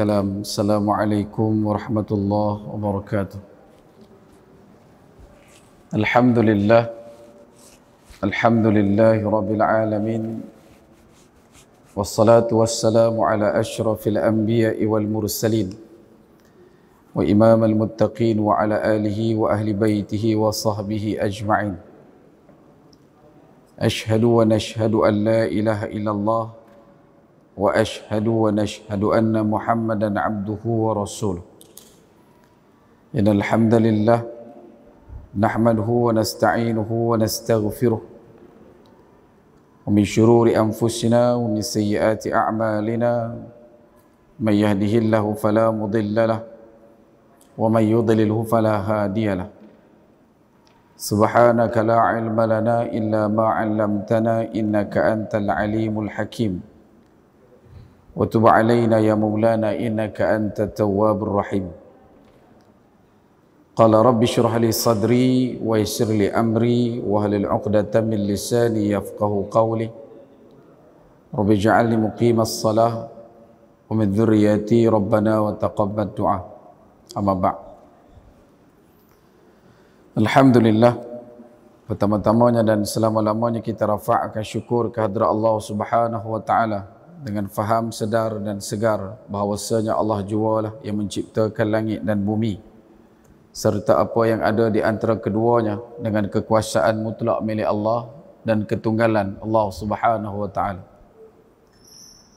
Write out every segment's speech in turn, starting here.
الكلام. السلام عليكم ورحمة الله وبركاته. الحمد لله رب العالمين، والصلاة والسلام على أشرف الأنبياء والمرسلين وإمام المتقين وعلى آله وأهل بيته وصحبه أجمعين. أشهد ونشهد أن لا إله إلا الله وأشهد ونشهد أن محمدا عبده ورسوله. إن الحمد لله نحمده ونستعينه ونستغفره ومن شرور أنفسنا ومن سيئات أعمالنا من يهده الله فلا مضل له ومن يضلله فلا هادي له. سبحانك لا علم لنا إلا ما علمتنا إنك أنت العليم الحكيم. وتب علينا يا مولانا إنك أنت التواب الرحيم. قال رب اشرح لي صدري ويسر لي أمري واحلل عقدة من لساني يفقه قولي. رب اجعلني مقيم الصلاة ومن ذريتي ربنا وتقبل دعاء. أما بعد. Alhamdulillah, pertama-tamanya dan selama-lamanya kita rafa'kan syukur kehadrat Allah Subhanahu wa taala dengan faham, sedar dan segar bahawasanya Allah jualah yang menciptakan langit dan bumi serta apa yang ada di antara keduanya dengan kekuasaan mutlak milik Allah dan ketunggalan Allah Subhanahu wa taala.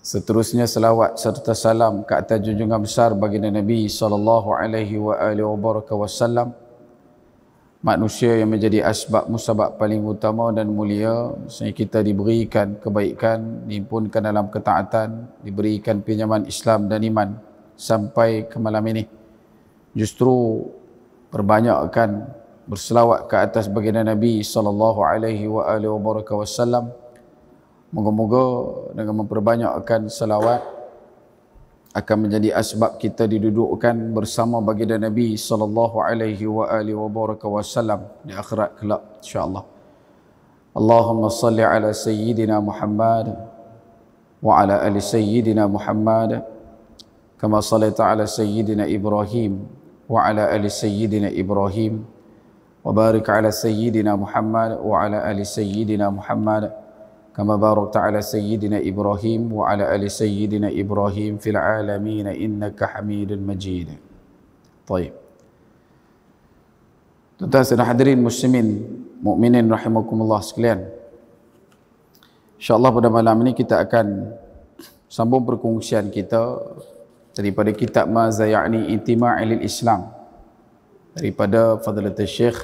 Seterusnya selawat serta salam ke atas junjungan besar baginda Nabi sallallahu alaihi wasallam, manusia yang menjadi asbab musabab paling utama dan mulia sehingga kita diberikan kebaikan, diimpunkan dalam ketaatan, diberikan pinjaman Islam dan iman sampai ke malam ini. Justru perbanyakkan berselawat ke atas baginda Nabi sallallahu alaihi wasallam. Moga-moga dengan memperbanyakkan selawat akan menjadi asbab kita didudukkan bersama baginda Nabi sallallahu alaihi wasallam di akhirat kelak insya-Allah. Allahumma salli ala sayyidina Muhammad wa ala ali sayyidina Muhammad kama sallaita ala sayyidina Ibrahim wa ala ali sayyidina Ibrahim wa barik ala sayyidina Muhammad wa ala ali sayyidina Muhammad kama barakta ala sayyidina Ibrahim wa ala ali sayyidina Ibrahim fil alamin innaka Hamidul Majid. Baik. Tuan-tuan dan hadirin muslimin mukminin rahimakumullah sekalian. Insya-Allah pada malam ini kita akan sambung perkongsian kita daripada kitab Maza Ya'ni Intima' lil Islam daripada Fadilatul Syekh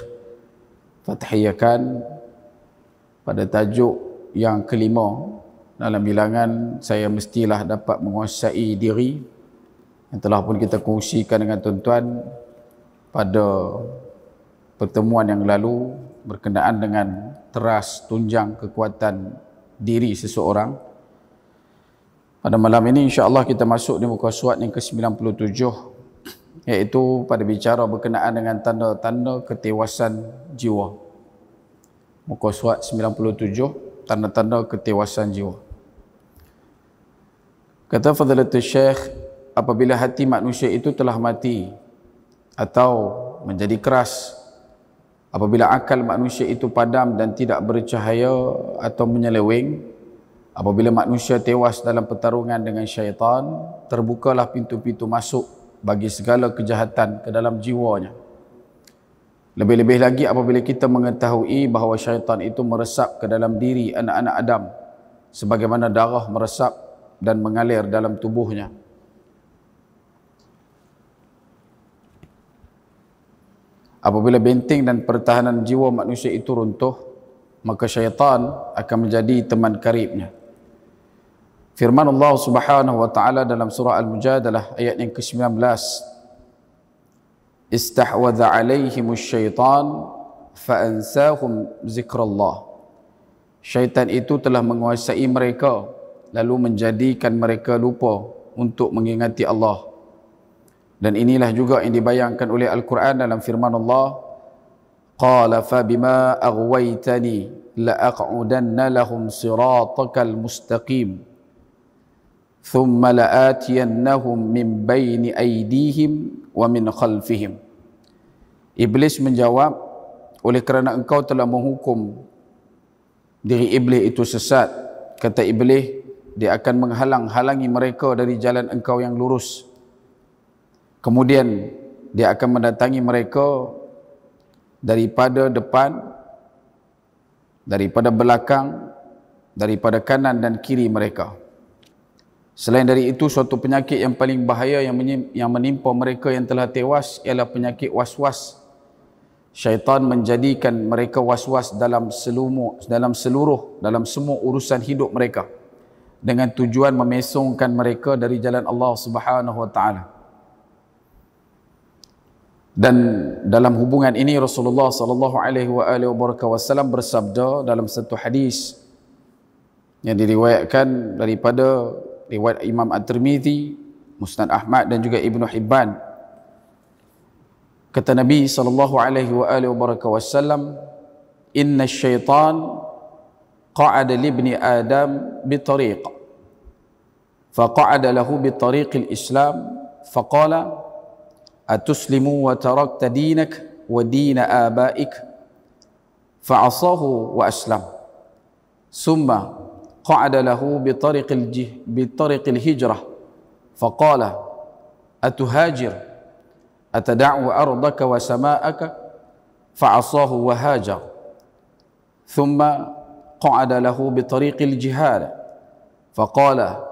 Fathiyah Khan pada tajuk yang kelima dalam bilangan saya mestilah dapat menguasai diri, yang telah pun kita kongsikan dengan tuan-tuan pada pertemuan yang lalu berkenaan dengan teras tunjang kekuatan diri seseorang. Pada malam ini insya-Allah kita masuk di muka surat yang ke-97, iaitu pada bicara berkenaan dengan tanda-tanda ketewasan jiwa. Muka surat 97, tanda-tanda ketewasan jiwa. Kata Fadilatul Syekh, apabila hati manusia itu telah mati atau menjadi keras, apabila akal manusia itu padam dan tidak bercahaya atau menyeleweng, apabila manusia tewas dalam pertarungan dengan syaitan, terbukalah pintu-pintu masuk bagi segala kejahatan ke dalam jiwanya. Lebih-lebih lagi apabila kita mengetahui bahawa syaitan itu meresap ke dalam diri anak-anak Adam sebagaimana darah meresap dan mengalir dalam tubuhnya. Apabila benteng dan pertahanan jiwa manusia itu runtuh, maka syaitan akan menjadi teman karibnya. Firman Allah Subhanahu wa taala dalam surah Al-Mujadalah ayat yang ke-19, istahwadha alaihimus syaitan fa'ansahum zikrallah. Syaitan itu telah menguasai mereka lalu menjadikan mereka lupa untuk mengingati Allah. Dan inilah juga yang dibayangkan oleh Al-Quran dalam firman Allah, qala fabima aghwaytani la'aq'udanna lahum siratakal mustaqim. thumma la'atiyannahum min baini aydihim wa min khalfihim. Iblis menjawab, oleh kerana engkau telah menghukum diri iblis itu sesat, kata iblis, dia akan menghalang-halangi mereka dari jalan engkau yang lurus. Kemudian dia akan mendatangi mereka daripada depan, daripada belakang, daripada kanan dan kiri mereka. Selain dari itu, suatu penyakit yang paling bahaya yang menimpa mereka yang telah tewas ialah penyakit waswas. Syaitan menjadikan mereka waswas dalam semua urusan hidup mereka, dengan tujuan memesongkan mereka dari jalan Allah Subhanahu wa taala. Dan dalam hubungan ini Rasulullah sallallahu alaihi wasallam bersabda dalam satu hadis yang diriwayatkan daripada riwayat Imam At-Tirmizi, Musnad Ahmad dan juga Ibnu Hibban. Kata Nabi sallallahu alaihi wasallam, "Inna syaitan qa'ada li ibni Adam bi tariq, faqa'ada lahu bi tariq al-Islam, faqala atuslimu wa tarakta dinak wa dina abaik, fa'asahu wa aslam. Summa qa'ada lahu bi tariq al-hijrah, faqala atuhajir atada'u ardaka wa sama'aka, fa'asahu wa hajar. Thumma qa'ada lahu bi tariqil jihad, faqala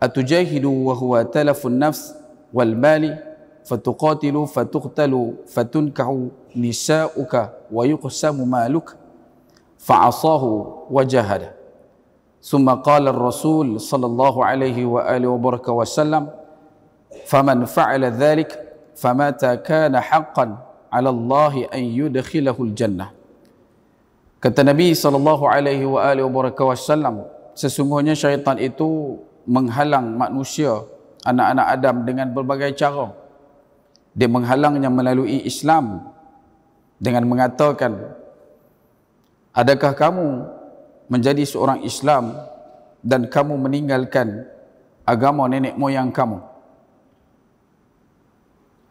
atujahidu wa huwa talafun nafs wal mali, fatuqatilu fatuqtalu fatunkahu nisa'uka wa yuqsamu maluk, fa'asahu wa jahada. Thumma qala ar-rasul sallallahu alaihi wa alihi wa sallam, faman fa'ala dhalik famata kana haqqan 'ala Allah an yudkhilahul jannah." Kata Nabi sallallahu alaihi wasallam, sesungguhnya syaitan itu menghalang manusia, anak-anak Adam, dengan berbagai cara. Dia menghalangnya melalui Islam dengan mengatakan, adakah kamu menjadi seorang Islam dan kamu meninggalkan agama nenek moyang kamu?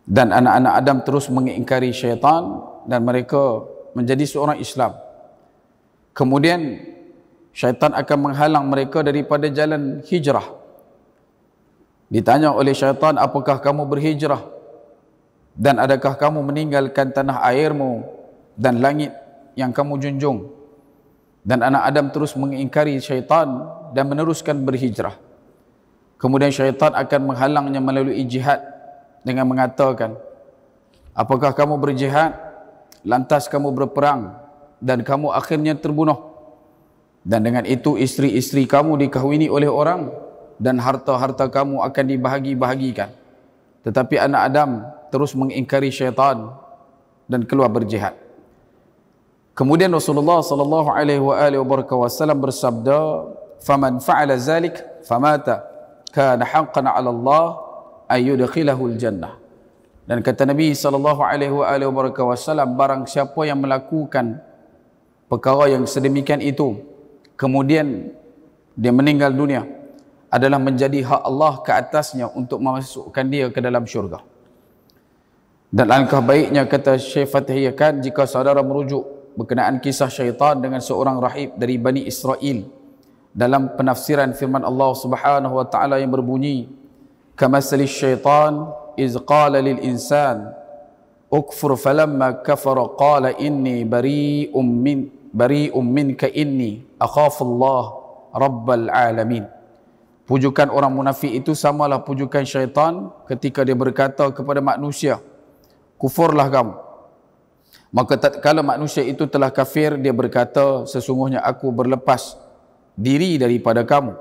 Dan anak-anak Adam terus mengingkari syaitan dan mereka menjadi seorang Islam. Kemudian syaitan akan menghalang mereka daripada jalan hijrah. Ditanya oleh syaitan, apakah kamu berhijrah? Dan adakah kamu meninggalkan tanah airmu dan langit yang kamu junjung? Dan anak Adam terus mengingkari syaitan dan meneruskan berhijrah. Kemudian syaitan akan menghalangnya melalui jihad dengan mengatakan, apakah kamu berjihad, lantas kamu berperang dan kamu akhirnya terbunuh, dan dengan itu isteri-isteri kamu dikahwini oleh orang dan harta-harta kamu akan dibahagi-bahagikan. Tetapi anak Adam terus mengingkari syaitan dan keluar berjihad. Kemudian Rasulullah sallallahu alaihi wasallam bersabda, faman fa'ala zalik famata kana haqqan 'ala Allah ayyudkhilahul jannah. Dan kata Nabi sallallahu alaihi wasallam, barang siapa yang melakukan perkara yang sedemikian itu kemudian dia meninggal dunia, adalah menjadi hak Allah ke atasnya untuk memasukkan dia ke dalam syurga. Dan alangkah baiknya, kata Syekh Fathiyakan, jika saudara merujuk berkenaan kisah syaitan dengan seorang rahib dari Bani Israel dalam penafsiran firman Allah Subhanahu wa taala yang berbunyi, kamathali syaitan iz qala lil insan ukfur falamma kafara qala inni bari'um minka inni akhafullah rabbal alamin. Pujukan orang munafik itu samalah pujukan syaitan ketika dia berkata kepada manusia, kufurlah kamu. Maka tatkala manusia itu telah kafir, dia berkata, sesungguhnya aku berlepas diri daripada kamu,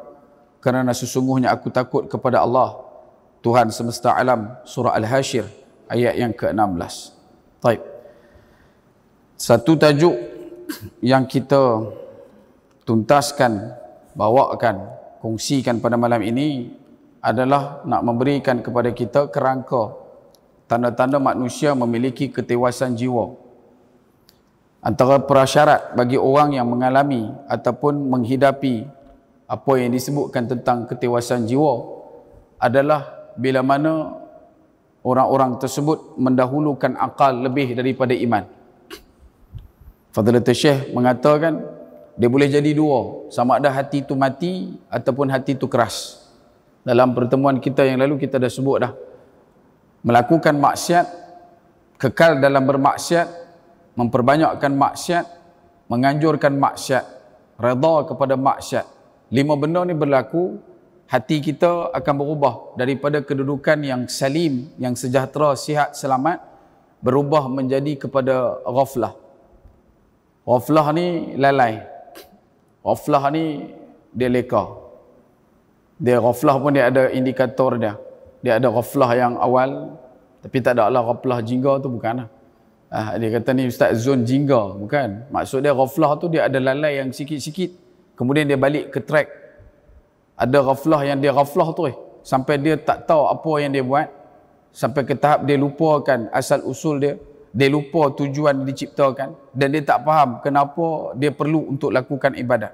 kerana sesungguhnya aku takut kepada Allah, Tuhan semesta alam. Surah Al-Hasyr ayat yang ke-16. Baik. Satu tajuk yang kita tuntaskan, bawakan, kongsikan pada malam ini adalah nak memberikan kepada kita kerangka tanda-tanda manusia memiliki ketewasan jiwa. Antara prasyarat bagi orang yang mengalami ataupun menghidapi apa yang disebutkan tentang ketewasan jiwa adalah bila mana orang-orang tersebut mendahulukan akal lebih daripada iman. Fadilatul Syekh mengatakan dia boleh jadi dua, sama ada hati itu mati ataupun hati itu keras. Dalam pertemuan kita yang lalu kita dah sebut dah, melakukan maksiat, kekal dalam bermaksiat, memperbanyakkan maksiat, menganjurkan maksiat, redha kepada maksiat. 5 benda ni berlaku, hati kita akan berubah daripada kedudukan yang salim, yang sejahtera, sihat, selamat, berubah menjadi kepada ghaflah. Ghaflah ni lalai. Ghaflah ni dia leka. Dia ghaflah pun dia ada indikator dia. Dia ada ghaflah yang awal, tapi tak ada lah ghaflah jingga tu, bukan lah. Dia kata ni Ustaz zon jingga, bukan. Maksud dia ghaflah tu dia ada lalai yang sikit-sikit, kemudian dia balik ke track. Ada ghaflah yang dia ghaflah tu sampai dia tak tahu apa yang dia buat, sampai ke tahap dia lupakan asal usul dia lupa tujuan diciptakan, dan dia tak faham kenapa dia perlu untuk lakukan ibadat.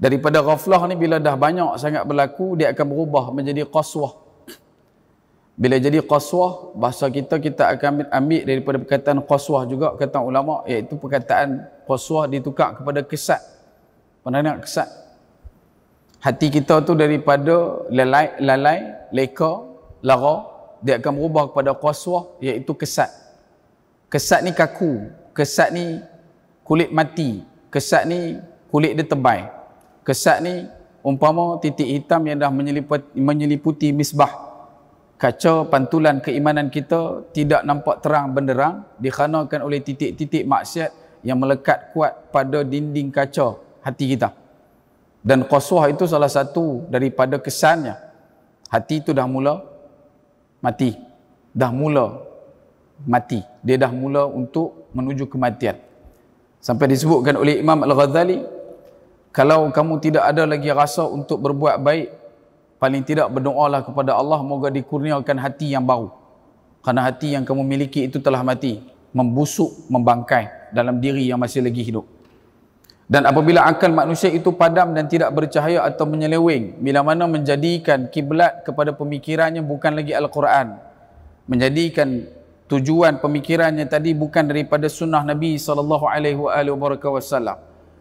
Daripada ghaflah ni bila dah banyak sangat berlaku, dia akan berubah menjadi qaswah. Bila jadi qaswah, bahasa kita akan ambil daripada perkataan qaswah juga, kata ulama, iaitu perkataan qaswah ditukar kepada kesat. Pernah dengar kesat? Hati kita tu daripada lalai, leka, lara, dia akan berubah kepada qaswah, iaitu kesat. Kesat ni kaku, kesat ni kulit mati, kesat ni kulit dia tebal. Kesat ni umpama titik hitam yang dah menyeliputi misbah. Kaca pantulan keimanan kita tidak nampak terang benderang, dikhanakan oleh titik-titik maksiat yang melekat kuat pada dinding kaca hati kita. Dan qaswah itu salah satu daripada kesannya. Hati itu dah mula mati. Dia dah mula untuk menuju kematian. Sampai disebutkan oleh Imam Al-Ghazali, kalau kamu tidak ada lagi rasa untuk berbuat baik, paling tidak berdoalah kepada Allah, moga dikurniakan hati yang baru. Kerana hati yang kamu miliki itu telah mati, membusuk, membangkai dalam diri yang masih lagi hidup. Dan apabila akal manusia itu padam dan tidak bercahaya atau menyeleweng, bila mana menjadikan kiblat kepada pemikirannya bukan lagi Al-Quran, menjadikan tujuan pemikirannya tadi bukan daripada sunnah Nabi SAW,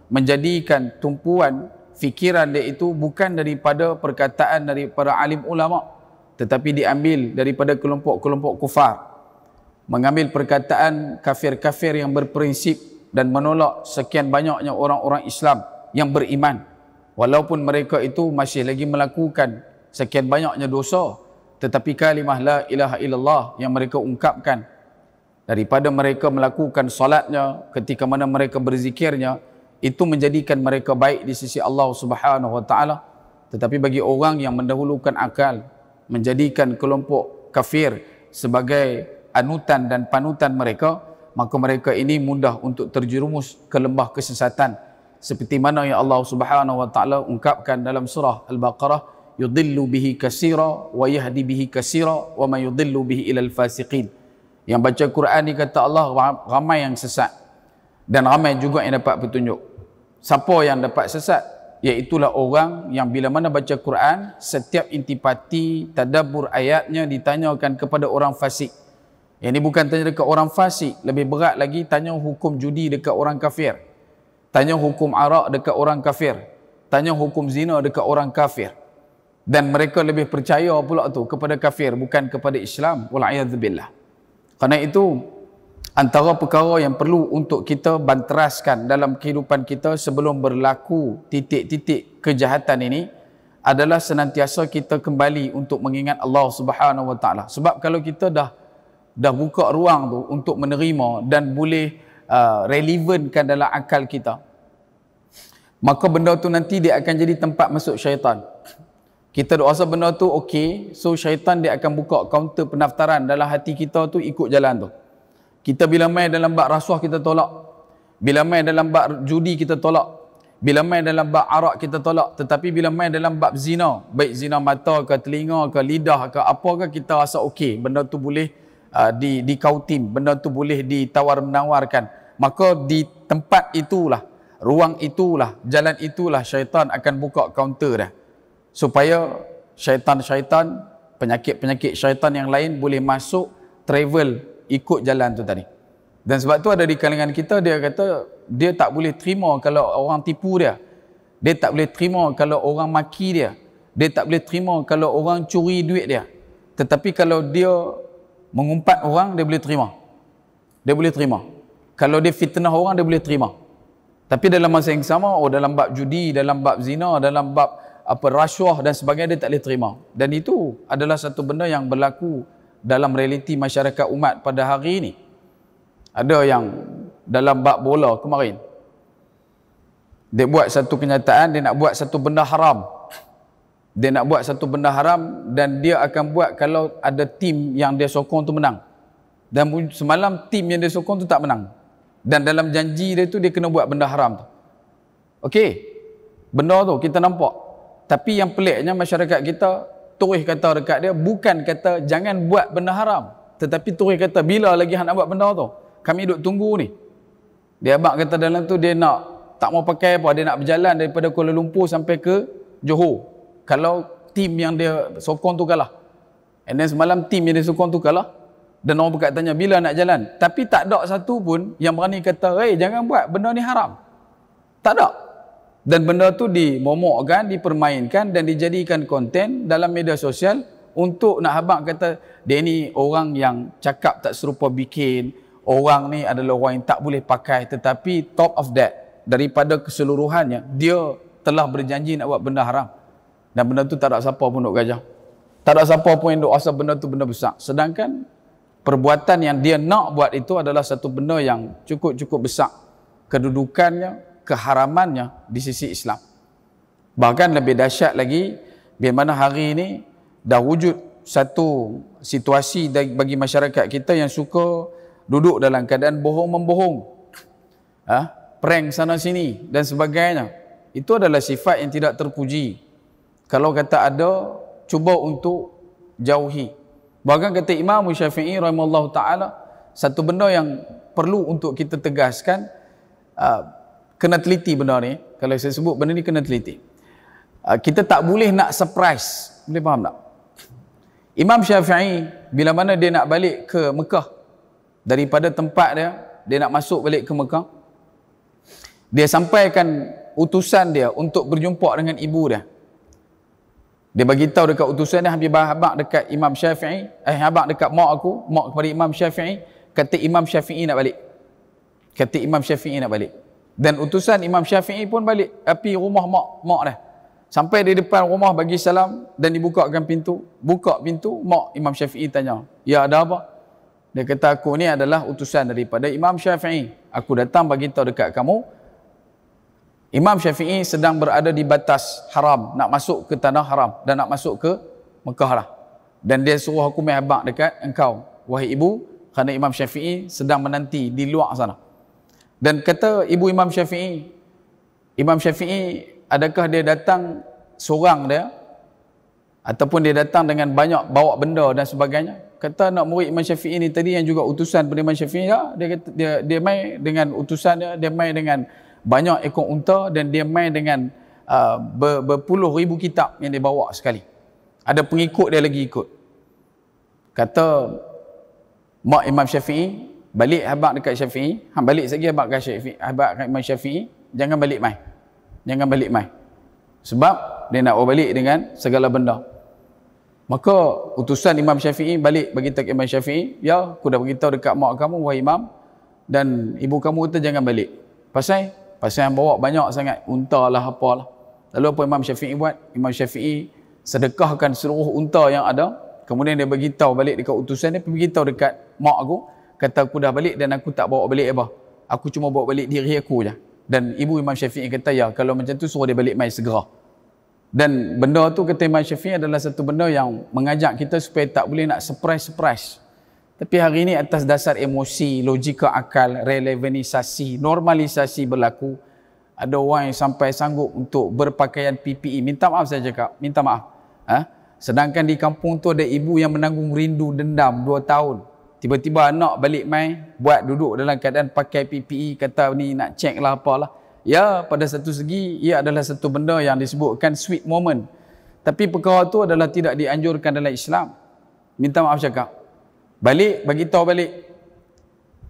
menjadikan tumpuan fikiran dia itu bukan daripada perkataan daripada alim ulama, tetapi diambil daripada kelompok-kelompok kufar, mengambil perkataan kafir-kafir yang berprinsip dan menolak sekian banyaknya orang-orang Islam yang beriman, walaupun mereka itu masih lagi melakukan sekian banyaknya dosa, tetapi kalimah la ilaha illallah yang mereka ungkapkan daripada mereka melakukan solatnya, ketika mana mereka berzikirnya, itu menjadikan mereka baik di sisi Allah Subhanahu wa taala. Tetapi bagi orang yang mendahulukan akal, menjadikan kelompok kafir sebagai anutan dan panutan mereka, maka mereka ini mudah untuk terjerumus ke lembah kesesatan, seperti mana yang Allah Subhanahu wa taala ungkapkan dalam surah Al-Baqarah, yudillu bihi katsira wa yahdi bihi katsira wa ma yudillu bihi ilal fasiqin. Yang baca Quran ni kata Allah ramai yang sesat dan ramai juga yang dapat petunjuk. Siapa yang dapat sesat? Iaitulah orang yang bila mana baca Quran, setiap intipati tadabbur ayatnya ditanyakan kepada orang fasik. Yang ini bukan tanya dekat orang fasik, lebih berat lagi tanya hukum judi dekat orang kafir, tanya hukum arak dekat orang kafir, tanya hukum zina dekat orang kafir. Dan mereka lebih percaya pula tu kepada kafir, bukan kepada Islam. Wal'iyadzubillah. Kerana itu, antara perkara yang perlu untuk kita banteraskan dalam kehidupan kita sebelum berlaku titik-titik kejahatan ini adalah senantiasa kita kembali untuk mengingat Allah Subhanahu wa taala. Sebab kalau kita dah buka ruang tu untuk menerima dan boleh relevankan dalam akal kita, maka benda tu nanti dia akan jadi tempat masuk syaitan. Kita duk rasa benda tu okey, so syaitan dia akan buka kaunter pendaftaran dalam hati kita tu, ikut jalan tu. Kita bila main dalam bab rasuah kita tolak, bila main dalam bab judi kita tolak, bila main dalam bab arak kita tolak, tetapi bila main dalam bab zina, baik zina mata ke telinga ke lidah ke apakah, kita rasa okey, benda tu boleh dikautin, benda tu boleh ditawar-menawarkan. Maka di tempat itulah ruang itulah, jalan itulah syaitan akan buka kaunter dah. Supaya syaitan-syaitan, penyakit-penyakit syaitan yang lain boleh masuk, travel, ikut jalan tu tadi. Dan sebab tu ada di kalangan kita, dia kata, dia tak boleh terima kalau orang tipu dia. Dia tak boleh terima kalau orang maki dia. Dia tak boleh terima kalau orang curi duit dia. Tetapi kalau dia mengumpat orang, dia boleh terima. Dia boleh terima. Kalau dia fitnah orang, dia boleh terima. Tapi dalam masa yang sama, dalam bab judi, dalam bab zina, dalam bab rasuah dan sebagainya, dia tak boleh terima. Dan itu adalah satu benda yang berlaku dalam realiti masyarakat umat pada hari ini. Ada yang dalam bab bola kemarin, dia buat satu kenyataan, dia nak buat satu benda haram. Dia nak buat satu benda haram dan dia akan buat kalau ada tim yang dia sokong tu menang. Dan semalam tim yang dia sokong tu tak menang. Dan dalam janji dia tu, dia kena buat benda haram tu. Okey, benda tu kita nampak. Tapi yang peliknya masyarakat kita terus kata dekat dia, bukan kata jangan buat benda haram, tetapi terus kata bila lagi nak buat benda tu, kami duk tunggu ni. Dia abang kata dalam tu dia nak, tak mau pakai apa, dia nak berjalan daripada Kuala Lumpur sampai ke Johor kalau tim yang dia sokong tu kalah. And then semalam tim yang dia sokong tu kalah, dan orang berkat tanya bila nak jalan, tapi tak ada satu pun yang berani kata, jangan buat benda ni haram. Tak ada. Dan benda tu dimomokkan, dipermainkan dan dijadikan konten dalam media sosial untuk nak habaq kata dia ni orang yang cakap tak serupa bikin, orang ni adalah orang yang tak boleh pakai. Tetapi top of that, daripada keseluruhannya, dia telah berjanji nak buat benda haram. Dan benda tu tak ada siapa pun duk gajah. Tak ada siapa pun yang duk rasa benda tu benda besar. Sedangkan perbuatan yang dia nak buat itu adalah satu benda yang cukup-cukup besar kedudukannya, keharamannya di sisi Islam. Bahkan lebih dahsyat lagi, bagaimana hari ini dah wujud satu situasi bagi masyarakat kita yang suka duduk dalam keadaan bohong-membohong, prank sana sini dan sebagainya. Itu adalah sifat yang tidak terpuji. Kalau kata ada, cuba untuk jauhi. Bahkan kata Imam Syafi'i rahimahullah ta'ala, satu benda yang perlu untuk kita tegaskan, kena teliti benda ni. Kalau saya sebut benda ni kena teliti. Kita tak boleh nak surprise. Boleh faham tak? Imam Syafi'i bila mana dia nak balik ke Mekah, daripada tempat dia nak masuk balik ke Mekah, dia sampaikan utusan dia untuk berjumpa dengan ibu dia. Dia bagi tahu dekat utusan dia, habaq dekat Imam Syafi'i, habaq dekat mak kepada Imam Syafi'i, kata Imam Syafi'i nak balik. Kata Imam Syafi'i nak balik. Dan utusan Imam Syafi'i pun balik api rumah mak dah. Sampai di depan rumah bagi salam dan dibukakan pintu. Buka pintu, mak Imam Syafi'i tanya, "Ya, ada apa?" Dia kata, "Aku ni adalah utusan daripada Imam Syafi'i. Aku datang bagi tahu dekat kamu, Imam Syafi'i sedang berada di batas haram, nak masuk ke tanah haram dan nak masuk ke Mekah lah. Dan dia suruh aku mai habaq dekat engkau, wahai ibu, kerana Imam Syafi'i sedang menanti di luar sana." Dan kata ibu Imam Syafi'i, adakah dia datang seorang dia, ataupun dia datang dengan banyak bawa benda dan sebagainya? Kata nak murid Imam Syafi'i ni tadi yang juga utusan pada Imam Syafi'i, dia kata dia mai dengan utusan dia mai dengan banyak ekor unta, dan dia mai dengan berpuluh ribu kitab yang dia bawa sekali. Ada pengikut dia lagi ikut. Kata mak Imam Syafi'i, balik habaq dekat Syafi'i, balik lagi habaq kat Imam Syafi'i, jangan balik mai. Jangan balik mai. Sebab dia nak balik dengan segala benda. Maka utusan Imam Syafi'i balik bagi tahu Imam Syafi'i, "Ya, aku dah beritahu dekat mak kamu, wahai Imam, dan ibu kamu kata jangan balik. Pasal yang bawa banyak sangat, unta lah apalah." Lalu apa Imam Syafi'i buat? Imam Syafi'i sedekahkan seluruh unta yang ada. Kemudian dia beritahu balik dekat utusan dia, beritahu dekat mak aku, kata aku dah balik dan aku tak bawa balik apa. Aku cuma bawa balik diri aku je. Dan ibu Imam Syafi'i kata, "Ya, kalau macam tu suruh dia balik mai segera." Dan benda tu kata Imam Syafi'i adalah satu benda yang mengajak kita supaya tak boleh nak surprise. Tapi hari ini atas dasar emosi, logika akal, relevanisasi, normalisasi berlaku, ada orang yang sampai sanggup untuk berpakaian PPE. Minta maaf saya cakap, minta maaf. Sedangkan di kampung tu ada ibu yang menanggung rindu dendam 2 tahun. Tiba-tiba anak balik mai, buat duduk dalam keadaan pakai PPE, kata ni nak check lah apalah. Ya, pada satu segi ia adalah satu benda yang disebutkan sweet moment. Tapi perkara tu adalah tidak dianjurkan dalam Islam. Minta maaf cakap. Balik, bagi tahu balik.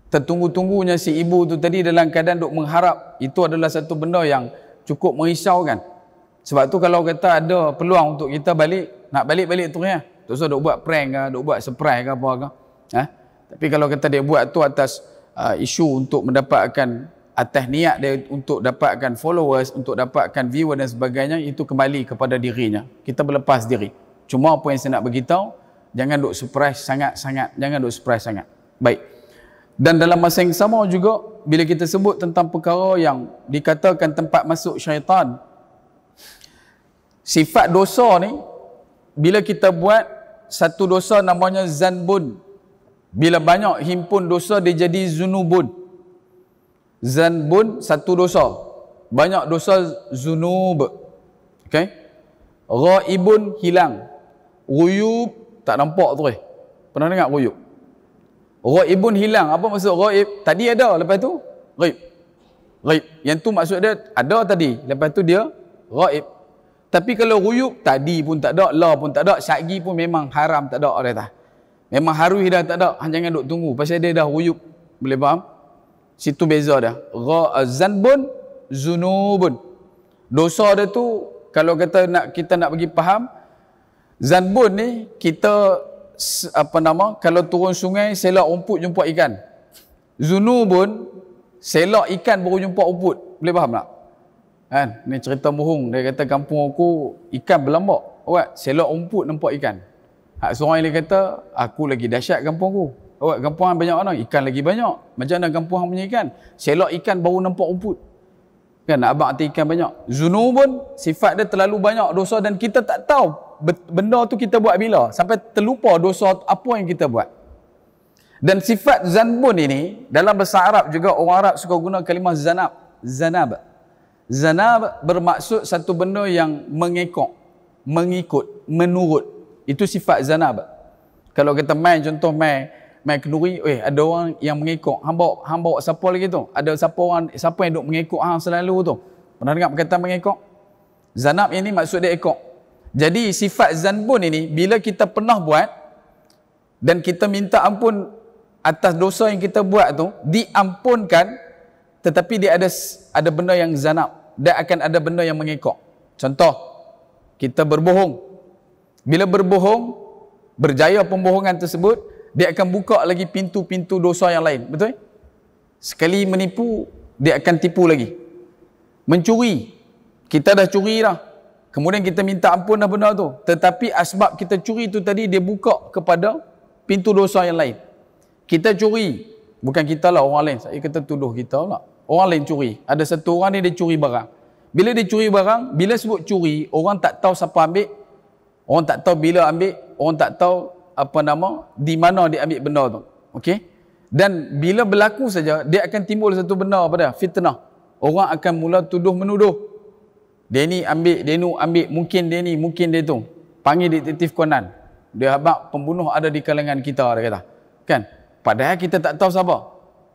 Tertunggu-tunggunya si ibu tu tadi dalam keadaan duk mengharap. Itu adalah satu benda yang cukup merisaukan. Sebab tu kalau kata ada peluang untuk kita balik, nak balik-balik tu ya. Tak usah duk buat prank ke, duk buat surprise ke apa ke. Ha? Tapi kalau kata dia buat tu atas isu untuk mendapatkan, atas niat dia untuk dapatkan followers, untuk dapatkan viewer dan sebagainya, itu kembali kepada dirinya. Kita berlepas diri. Cuma apa yang saya nak beritahu, jangan duk surprise sangat-sangat. Jangan duk surprise sangat. Baik. Dan dalam masa yang sama juga, bila kita sebut tentang perkara yang dikatakan tempat masuk syaitan, sifat dosa ni, bila kita buat satu dosa namanya zanbun. Bila banyak himpun dosa, dia jadi zunubun. Zanbun, satu dosa. Banyak dosa, zunub. Okay? Ghaibun, hilang. Ghuyub, tak nampak tu. Pernah dengar ghuyub? Ghaibun, hilang. Apa maksud ghaib? Tadi ada, lepas tu ghaib. Ghaib. Yang tu maksud dia ada tadi, lepas tu dia ghaib. Tapi kalau ghuyub, tadi pun tak ada, la pun tak ada, syagi pun memang haram, tak ada dah. Memang harus dah tak ada. Jangan duk tunggu. Pasal dia dah ghuyub. Boleh faham? Situ beza dah. Zanbun, zunubun. Dosa dia tu, kalau kata kita nak bagi faham, zanbun ni, kita kalau turun sungai, selak rumput jumpa ikan. Zunubun, selak ikan baru jumpa rumput. Boleh faham tak? Kan? Ni cerita bohong. Dia kata kampung aku ikan berlambak. Awak selak rumput nampak ikan. Hak seorang yang dia kata, aku lagi dahsyat kampung aku. Awak kampung hang banyak mana? Ikan lagi banyak. Macam mana kampung hang punya ikan? Selak ikan baru nampak rumput. Kan abang arti ikan banyak. Zunubun, sifat dia terlalu banyak dosa dan kita tak tahu benda tu kita buat bila. Sampai terlupa dosa apa yang kita buat. Dan sifat zanbun ini, dalam bahasa Arab juga orang Arab suka guna kalimah zanab. Zanab. Zanab bermaksud satu benda yang mengikut, menurut. Itu sifat zanab. Kalau kita main, contoh main kenduri, ada orang yang mengikut. Hang bawa siapa lagi tu? Ada siapa yang duk mengikut hang selalu tu? Pernah dengar perkataan mengikut? Zanab ini maksud dia ikut. Jadi sifat zanbun ini, bila kita pernah buat dan kita minta ampun atas dosa yang kita buat tu, diampunkan, tetapi dia ada benda yang zanab. Dia akan ada benda yang mengikut. Contoh, kita berbohong. Bila berbohong, berjaya pembohongan tersebut, dia akan buka lagi pintu-pintu dosa yang lain. Betul? Sekali menipu, dia akan tipu lagi. Mencuri, kita dah curi dah. Kemudian kita minta ampun dah benda tu. Tetapi asbab kita curi tu tadi, dia buka kepada pintu dosa yang lain. Kita curi, bukan kita lah, orang lain. Saya kata tuduh kita lah. Orang lain curi. Ada satu orang ni dia curi barang. Bila dia curi barang, bila sebut curi, orang tak tahu siapa ambil, orang tak tahu bila ambil, orang tak tahu di mana dia ambil benda tu. Okey? Dan bila berlaku saja, dia akan timbul satu benda pada fitnah. Orang akan mula tuduh menuduh. Dia ni ambil, dia nu ambil, mungkin dia ni, mungkin dia tu. Panggil detektif Conan. Dia habaq pembunuh ada di kalangan kita, dia kata. Kan? Padahal kita tak tahu siapa.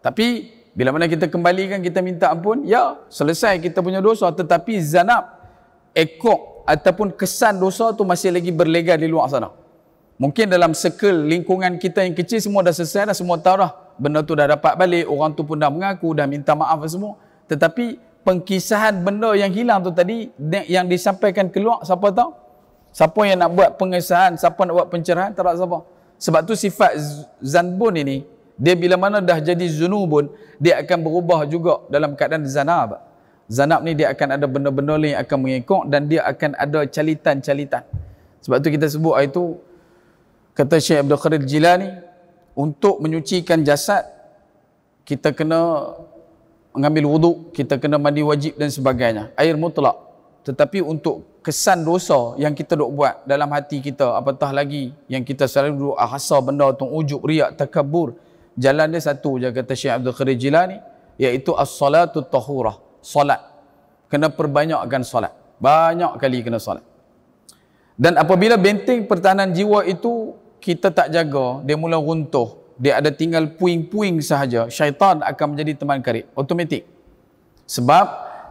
Tapi bila mana kita kembalikan, kita minta ampun, ya, selesai kita punya dosa. Tetapi zanab, ekor ataupun kesan dosa tu masih lagi berlega di luar sana. Mungkin dalam circle lingkungan kita yang kecil semua dah selesai dah, semua tahu dah. Benda tu dah dapat balik, orang tu pun dah mengaku, dah minta maaf semua. Tetapi pengkisahan benda yang hilang tu tadi, yang disampaikan keluar, siapa tahu? Siapa yang nak buat pengesahan, siapa nak buat pencerahan, tak ada siapa. Sebab tu sifat zanbun ini, dia bila mana dah jadi zunubun, dia akan berubah juga dalam keadaan zanab. Zanab ni dia akan ada benda-benda lain yang akan mengikut dan dia akan ada calitan-calitan. Sebab tu kita sebut itu, kata Syekh Abdul Qadir Jilani, untuk menyucikan jasad, kita kena mengambil wuduk, kita kena mandi wajib dan sebagainya. Air mutlak. Tetapi untuk kesan dosa yang kita duk buat dalam hati kita, apatah lagi yang kita selalu duk rasa benda tu, ujub, riak, takabur, jalan dia satu je, kata Syekh Abdul Qadir Jilani, iaitu as-salatu tahurah. Salat. Kena perbanyakkan salat. Banyak kali kena salat. Dan apabila benteng pertahanan jiwa itu kita tak jaga, dia mula runtuh, dia ada tinggal puing-puing sahaja, syaitan akan menjadi teman karib, automatik. Sebab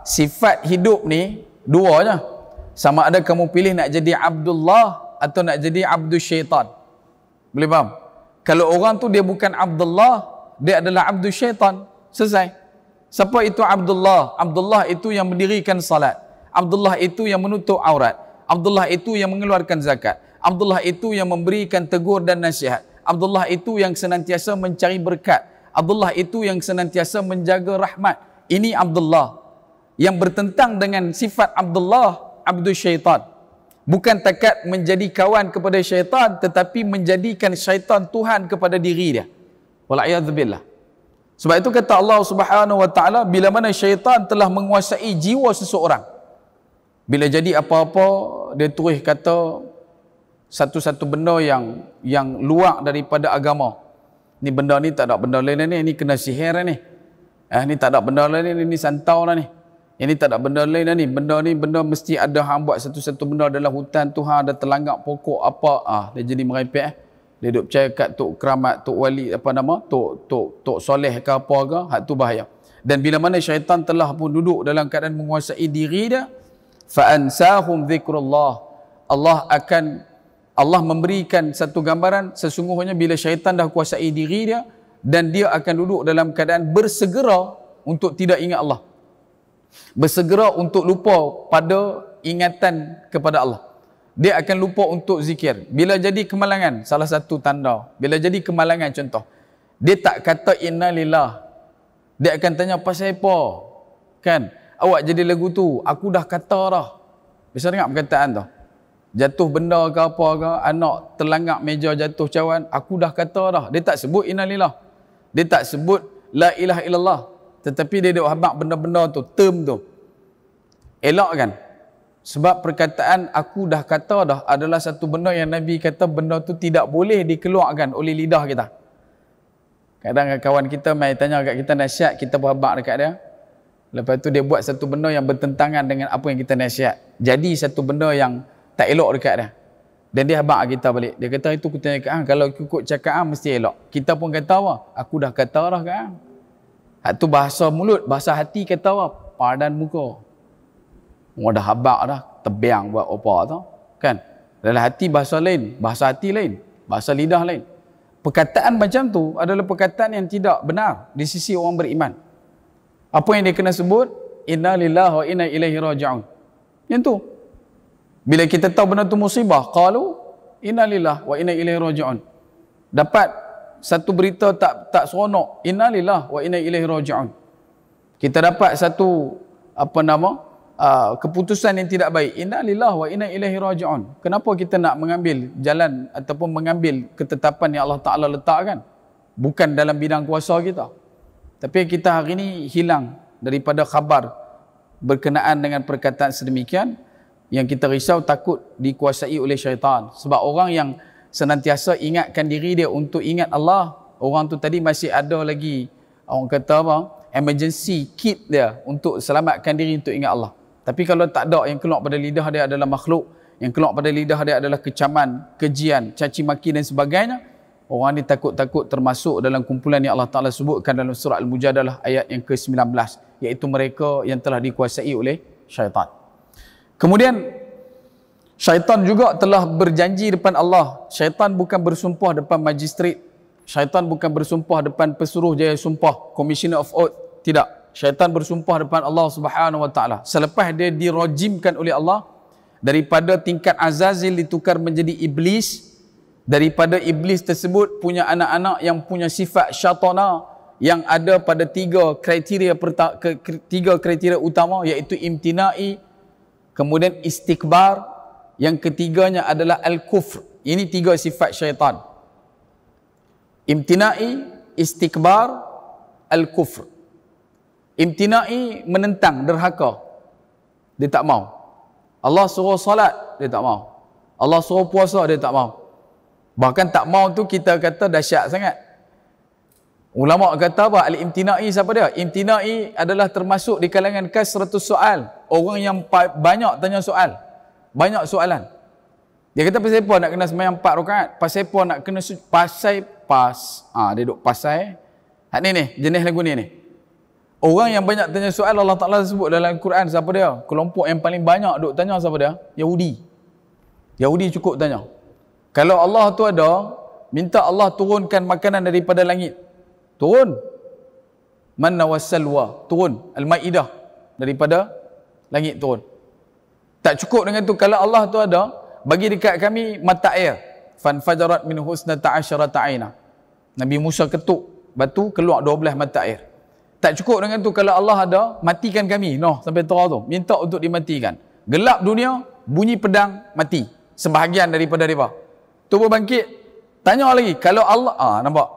sifat hidup ni dua je. Sama ada kamu pilih nak jadi Abdullah atau nak jadi Abdul Syaitan. Boleh faham? Kalau orang tu dia bukan Abdullah, dia adalah Abdul Syaitan. Selesai. Siapa itu Abdullah? Abdullah itu yang mendirikan salat. Abdullah itu yang menutup aurat. Abdullah itu yang mengeluarkan zakat. Abdullah itu yang memberikan tegur dan nasihat. Abdullah itu yang senantiasa mencari berkat. Abdullah itu yang senantiasa menjaga rahmat. Ini Abdullah. Yang bertentang dengan sifat Abdullah, Abdul Syaitan. Bukan takat menjadi kawan kepada syaitan, tetapi menjadikan syaitan Tuhan kepada diri dia. Wal'iyadzubillah. Sebab itu kata Allah Subhanahu wa taala, bila mana syaitan telah menguasai jiwa seseorang, bila jadi apa-apa dia terus kata satu-satu benda yang luar daripada agama. Ni benda ni tak ada benda lain ni, ni kena sihir ni. Ni tak ada benda lain ni santau lah ni. Ini tak ada benda lain ni. Benda mesti ada hang buat satu-satu benda dalam hutan Tuhan, ada terlanggak pokok apa. Dia jadi merepek. Dia duk percaya kat tok keramat, tok wali, apa nama, tok soleh ke apa ke, hak tu bahaya. Dan bila mana syaitan telah pun duduk dalam keadaan menguasai diri dia, fa ansahum zikrullah. Allah memberikan satu gambaran, sesungguhnya bila syaitan dah kuasai diri dia, dan dia akan duduk dalam keadaan bersegera untuk tidak ingat Allah. Bersegera untuk lupa pada ingatan kepada Allah. Dia akan lupa untuk zikir. Bila jadi kemalangan, salah satu tanda. Bila jadi kemalangan contoh, dia tak kata inna lillah. Dia akan tanya pasal apa? Kan? Awak jadi lagu tu, aku dah kata dah. Bisa dengar perkataan tu? Jatuh benda ke apa ke, anak terlanggak meja jatuh cawan, aku dah kata dah. Dia tak sebut inna lillah. Dia tak sebut la ilaha illallah. Tetapi dia duk habaq benda-benda tu, term tu. Elak kan? Sebab perkataan aku dah kata dah adalah satu benda yang Nabi kata benda tu tidak boleh dikeluarkan oleh lidah kita. Kadang kawan kita mai tanya kat kita nasihat, kita berhabaq dekat dia. Lepas tu dia buat satu benda yang bertentangan dengan apa yang kita nasihat. Jadi satu benda yang tak elok dekat dia. Dan dia habaq kita balik. Dia kata itu aku tanya kat hang, kalau ikut cakap hang mesti elok. Kita pun kata apa? Aku dah kata dah kat hang. Hak tu bahasa mulut, bahasa hati kata apa? Padan muka. Orang dah habaq dah, tebiang buat apa tu, kan? Dalam hati bahasa lain, bahasa hati lain, bahasa lidah lain. Perkataan macam tu adalah perkataan yang tidak benar di sisi orang beriman. Apa yang dia kena sebut? Inna lillahi wa inna ilaihi raji'un. Yang tu. Bila kita tahu benda tu musibah, qalu inna lillahi wa inna ilaihi raji'un. Dapat satu berita tak seronok, inna lillahi wa inna ilaihi raji'un. Kita dapat satu keputusan yang tidak baik, inna lillahi wa inna ilaihi raji'un. Kenapa kita nak mengambil jalan ataupun mengambil ketetapan yang Allah Ta'ala letakkan? Bukan dalam bidang kuasa kita. Tapi kita hari ini hilang daripada khabar berkenaan dengan perkataan sedemikian, yang kita risau takut dikuasai oleh syaitan. Sebab orang yang senantiasa ingatkan diri dia untuk ingat Allah, orang tu tadi masih ada lagi, orang kata apa, emergency kit dia untuk selamatkan diri untuk ingat Allah. Tapi kalau tak ada, yang keluar pada lidah dia adalah makhluk, yang keluar pada lidah dia adalah kecaman, kejian, caci maki dan sebagainya, orang ni takut-takut termasuk dalam kumpulan yang Allah Ta'ala sebutkan dalam surah Al-Mujadalah ayat yang ke-19, iaitu mereka yang telah dikuasai oleh syaitan. Kemudian syaitan juga telah berjanji depan Allah. Syaitan bukan bersumpah depan magistrat, syaitan bukan bersumpah depan pesuruh jaya sumpah, commissioner of oath, tidak. Syaitan bersumpah depan Allah Subhanahu wa taala selepas dia dirajimkan oleh Allah, daripada tingkat Azazil ditukar menjadi iblis. Daripada iblis tersebut punya anak-anak yang punya sifat syatana, yang ada pada tiga kriteria utama, iaitu imtina'i, kemudian istikbar, yang ketiganya adalah al-kufr. Ini tiga sifat syaitan: imtina'i, istikbar, al-kufr. Imtina'i menentang, derhaka, dia tak mau. Allah suruh salat, dia tak mau. Allah suruh puasa, dia tak mau. Bahkan tak mau tu kita kata dahsyat sangat. Ulama kata apa? Al-imtina'i siapa dia? Imtina'i adalah termasuk di kalangan kasratus soal, orang yang banyak tanya soal, banyak soalan. Dia kata pasal apa nak kena sembahyang 4 rakaat? Pasal apa nak kena dia duk pasal. Hak ni jenis lagu ni. Orang yang banyak tanya soal Allah Ta'ala sebut dalam Al-Quran siapa dia? Kelompok yang paling banyak duk tanya siapa dia? Yahudi. Yahudi cukup tanya. Kalau Allah tu ada, minta Allah turunkan makanan daripada langit. Turun. Manna wassalwa. Turun. Al-Ma'idah. Daripada langit turun. Tak cukup dengan tu. Kalau Allah tu ada, bagi dekat kami mata air. Fanfajarat min husnata asyarata aina. Nabi Musa ketuk batu, keluar 12 mata air. Tak cukup dengan tu, kalau Allah ada, matikan kami. Noh, sampai Torah tu. Minta untuk dimatikan. Gelap dunia, bunyi pedang, mati. Sebahagian daripada mereka. Tubuh bangkit. Tanya lagi, kalau Allah, nampak?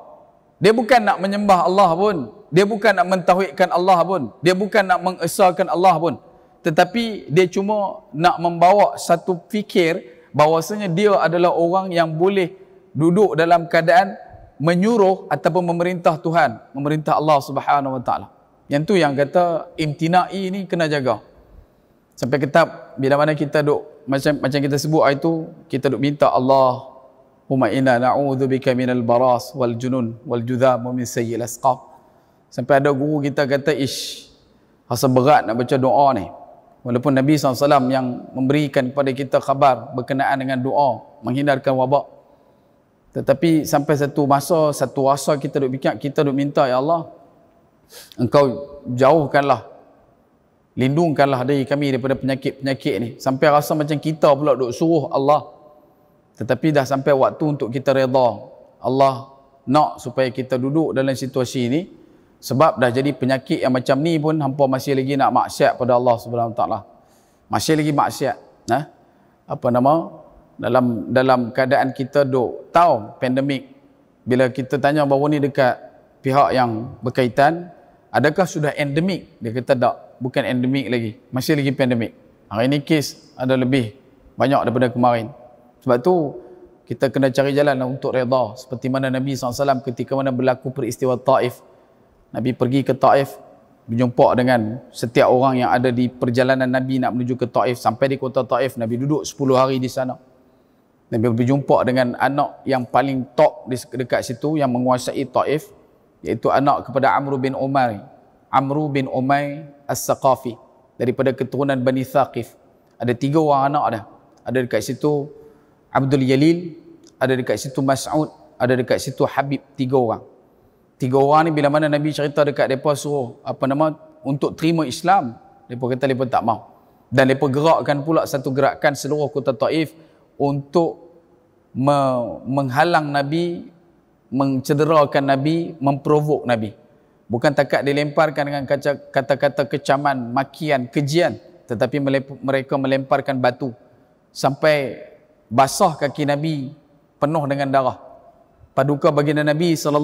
Dia bukan nak menyembah Allah pun. Dia bukan nak mentauhidkan Allah pun. Dia bukan nak mengesahkan Allah pun. Tetapi dia cuma nak membawa satu fikir bahawasanya dia adalah orang yang boleh duduk dalam keadaan menyuruh ataupun memerintah Tuhan, memerintah Allah Subhanahu Wa Taala. Yang tu yang kata imtina'i ni kena jaga. Sampai kitab bila mana kita duk macam kita sebut itu, kita duk minta Allahumma inna na'udzubika minal baras wal junun wal judham wa min sayyi'il asqam. Sampai ada guru kita kata rasa berat nak baca doa ni. Walaupun Nabi SAW yang memberikan kepada kita khabar berkenaan dengan doa menghindarkan wabak. Tetapi sampai satu masa, satu rasa kita duk fikir, kita duk minta, ya Allah, Engkau jauhkanlah, lindungkanlah diri kami daripada penyakit-penyakit ni. Sampai rasa macam kita pula duk suruh Allah. Tetapi dah sampai waktu untuk kita redha. Allah nak supaya kita duduk dalam situasi ni. Sebab dah jadi penyakit yang macam ni pun hampa masih lagi nak maksiat pada Allah Subhanahu Taala. Masih lagi maksiat. Dalam keadaan kita duk tahu pandemik, bila kita tanya baru ni dekat pihak yang berkaitan, adakah sudah endemik? Dia kata tak, bukan endemik lagi, masih lagi pandemik. Hari ni kes ada lebih banyak daripada kemarin. Sebab tu kita kena cari jalan untuk redha, seperti mana Nabi SAW ketika mana berlaku peristiwa Taif. Nabi pergi ke Taif, berjumpa dengan setiap orang yang ada di perjalanan Nabi nak menuju ke Taif. Sampai di kota Taif, Nabi duduk 10 hari di sana. Nabi berjumpa dengan anak yang paling top dekat situ yang menguasai Taif, iaitu anak kepada Amr bin Umayy As-Saqafi, daripada keturunan Bani Thaqif. Ada 3 orang anak dia. Ada dekat situ Abdul Yalil, ada dekat situ Mas'ud, ada dekat situ Habib. 3 orang. 3 orang ni bila mana Nabi cerita dekat mereka suruh untuk terima Islam, mereka kata mereka tak mau. Dan mereka gerakkan pula satu gerakan seluruh kota Taif untuk menghalang Nabi, mencederakan Nabi, memprovok Nabi. Bukan takat dilemparkan dengan kata-kata kecaman, makian, kejian, tetapi mereka melemparkan batu sampai basah kaki Nabi penuh dengan darah. Paduka baginda Nabi SAW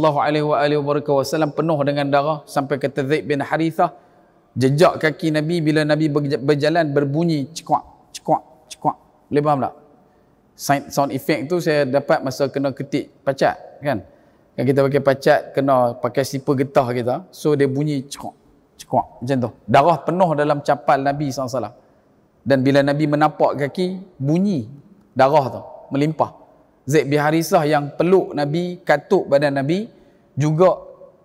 penuh dengan darah, sampai kata Zaid bin Harithah, jejak kaki Nabi bila Nabi berjalan berbunyi cekuak, cekuak, cekuak. Boleh faham tak? Sound effect tu saya dapat masa kena ketik pacat, kan kita pakai pacat, kena pakai sipar getah kita, so dia bunyi cekok cekok macam tu. Darah penuh dalam capal Nabi SAW. Dan bila Nabi menapak kaki, bunyi darah tu melimpah. Zaid bin Harithah yang peluk Nabi, katuk badan Nabi, juga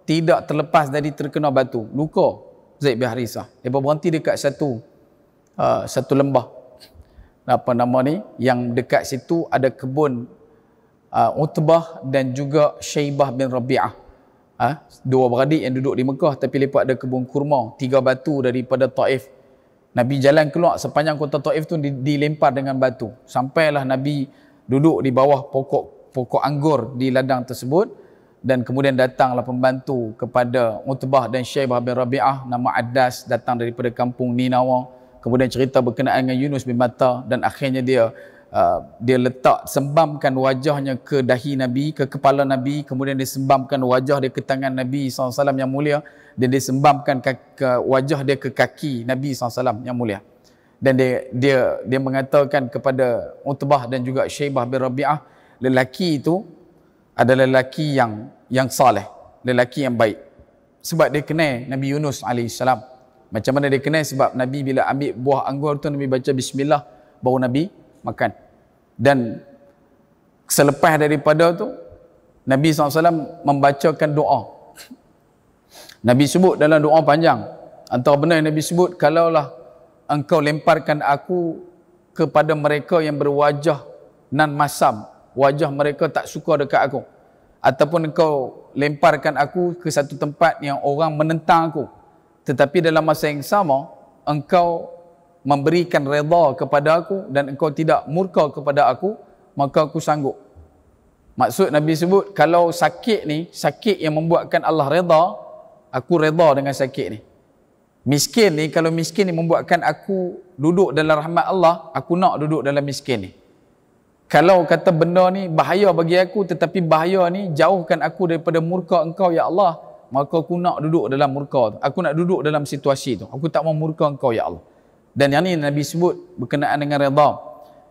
tidak terlepas dari terkena batu, luka Zaid bin Harithah. Dia berhenti dekat satu lembah, yang dekat situ ada kebun Utbah dan juga Syaibah bin Rabi'ah. 2 beradik yang duduk di Mekah, tapi mereka ada kebun kurma 3 batu daripada Taif. Nabi jalan keluar, sepanjang kota Taif tu dilempar dengan batu. Sampailah Nabi duduk di bawah pokok anggur di ladang tersebut, dan kemudian datanglah pembantu kepada Utbah dan Syaibah bin Rabi'ah, nama Addas, datang daripada kampung Ninawa. Kemudian cerita berkenaan dengan Yunus bin Matta, dan akhirnya dia sembamkan wajahnya ke dahi Nabi, ke kepala Nabi, kemudian dia sembamkan wajah dia ke tangan Nabi SAW yang mulia, dan dia sembamkan wajah dia ke kaki Nabi SAW yang mulia. Dan dia mengatakan kepada Utbah dan juga Syaibah bin Rabi'ah, lelaki itu adalah lelaki yang saleh, lelaki yang baik, sebab dia kenal Nabi Yunus alaihissalam. Macam mana dia kenal? Sebab Nabi bila ambil buah anggur tu, Nabi baca bismillah, baru Nabi makan. Dan selepas daripada tu, Nabi SAW membacakan doa. Nabi sebut dalam doa panjang, antara benda yang Nabi sebut, kalaulah engkau lemparkan aku kepada mereka yang berwajah nan masam, wajah mereka tak suka dekat aku, ataupun engkau lemparkan aku ke satu tempat yang orang menentang aku, tetapi dalam masa yang sama engkau memberikan redha kepada aku dan engkau tidak murka kepada aku, maka aku sanggup. Maksud Nabi sebut, kalau sakit ni, sakit yang membuatkan Allah redha, aku redha dengan sakit ni. Miskin ni, kalau miskin ni membuatkan aku duduk dalam rahmat Allah, aku nak duduk dalam miskin ni. Kalau kata benda ni bahaya bagi aku, tetapi bahaya ni jauhkan aku daripada murka engkau ya Allah, maka aku nak duduk dalam murka tu. Aku nak duduk dalam situasi tu. Aku tak mau murka engkau ya Allah. Dan yang ni Nabi sebut berkenaan dengan redha.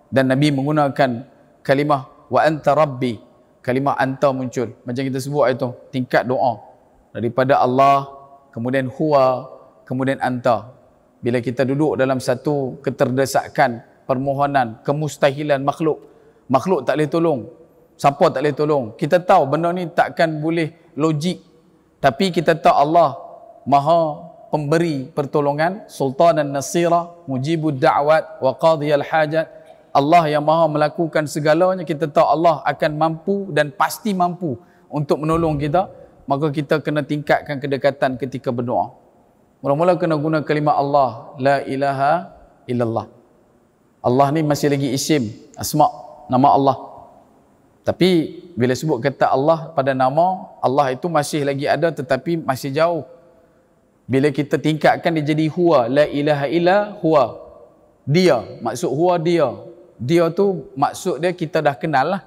Dan Nabi menggunakan kalimah wa anta rabbi. Kalimah anta muncul. Macam kita sebut itu, tingkat doa. Daripada Allah, kemudian huwa, kemudian anta. Bila kita duduk dalam satu keterdesakan, permohonan, kemustahilan makhluk, makhluk tak boleh tolong, siapa tak boleh tolong. Kita tahu benda ni takkan boleh logik, tapi kita tahu Allah maha pemberi pertolongan, sultanan nasira, mujibud da'wat wa qadhiyal hajat. Allah yang maha melakukan segalanya. Kita tahu Allah akan mampu dan pasti mampu untuk menolong kita. Maka kita kena tingkatkan kedekatan ketika berdoa. Mula-mula kena guna kalimah Allah, la ilaha illallah. Allah ni masih lagi isim, asma, nama Allah. Tapi bila sebut kata Allah pada nama, Allah itu masih lagi ada tetapi masih jauh. Bila kita tingkatkan dia jadi huwa, la ilaha illa huwa. Dia, maksud huwa dia. Dia tu maksud dia kita dah kenal lah.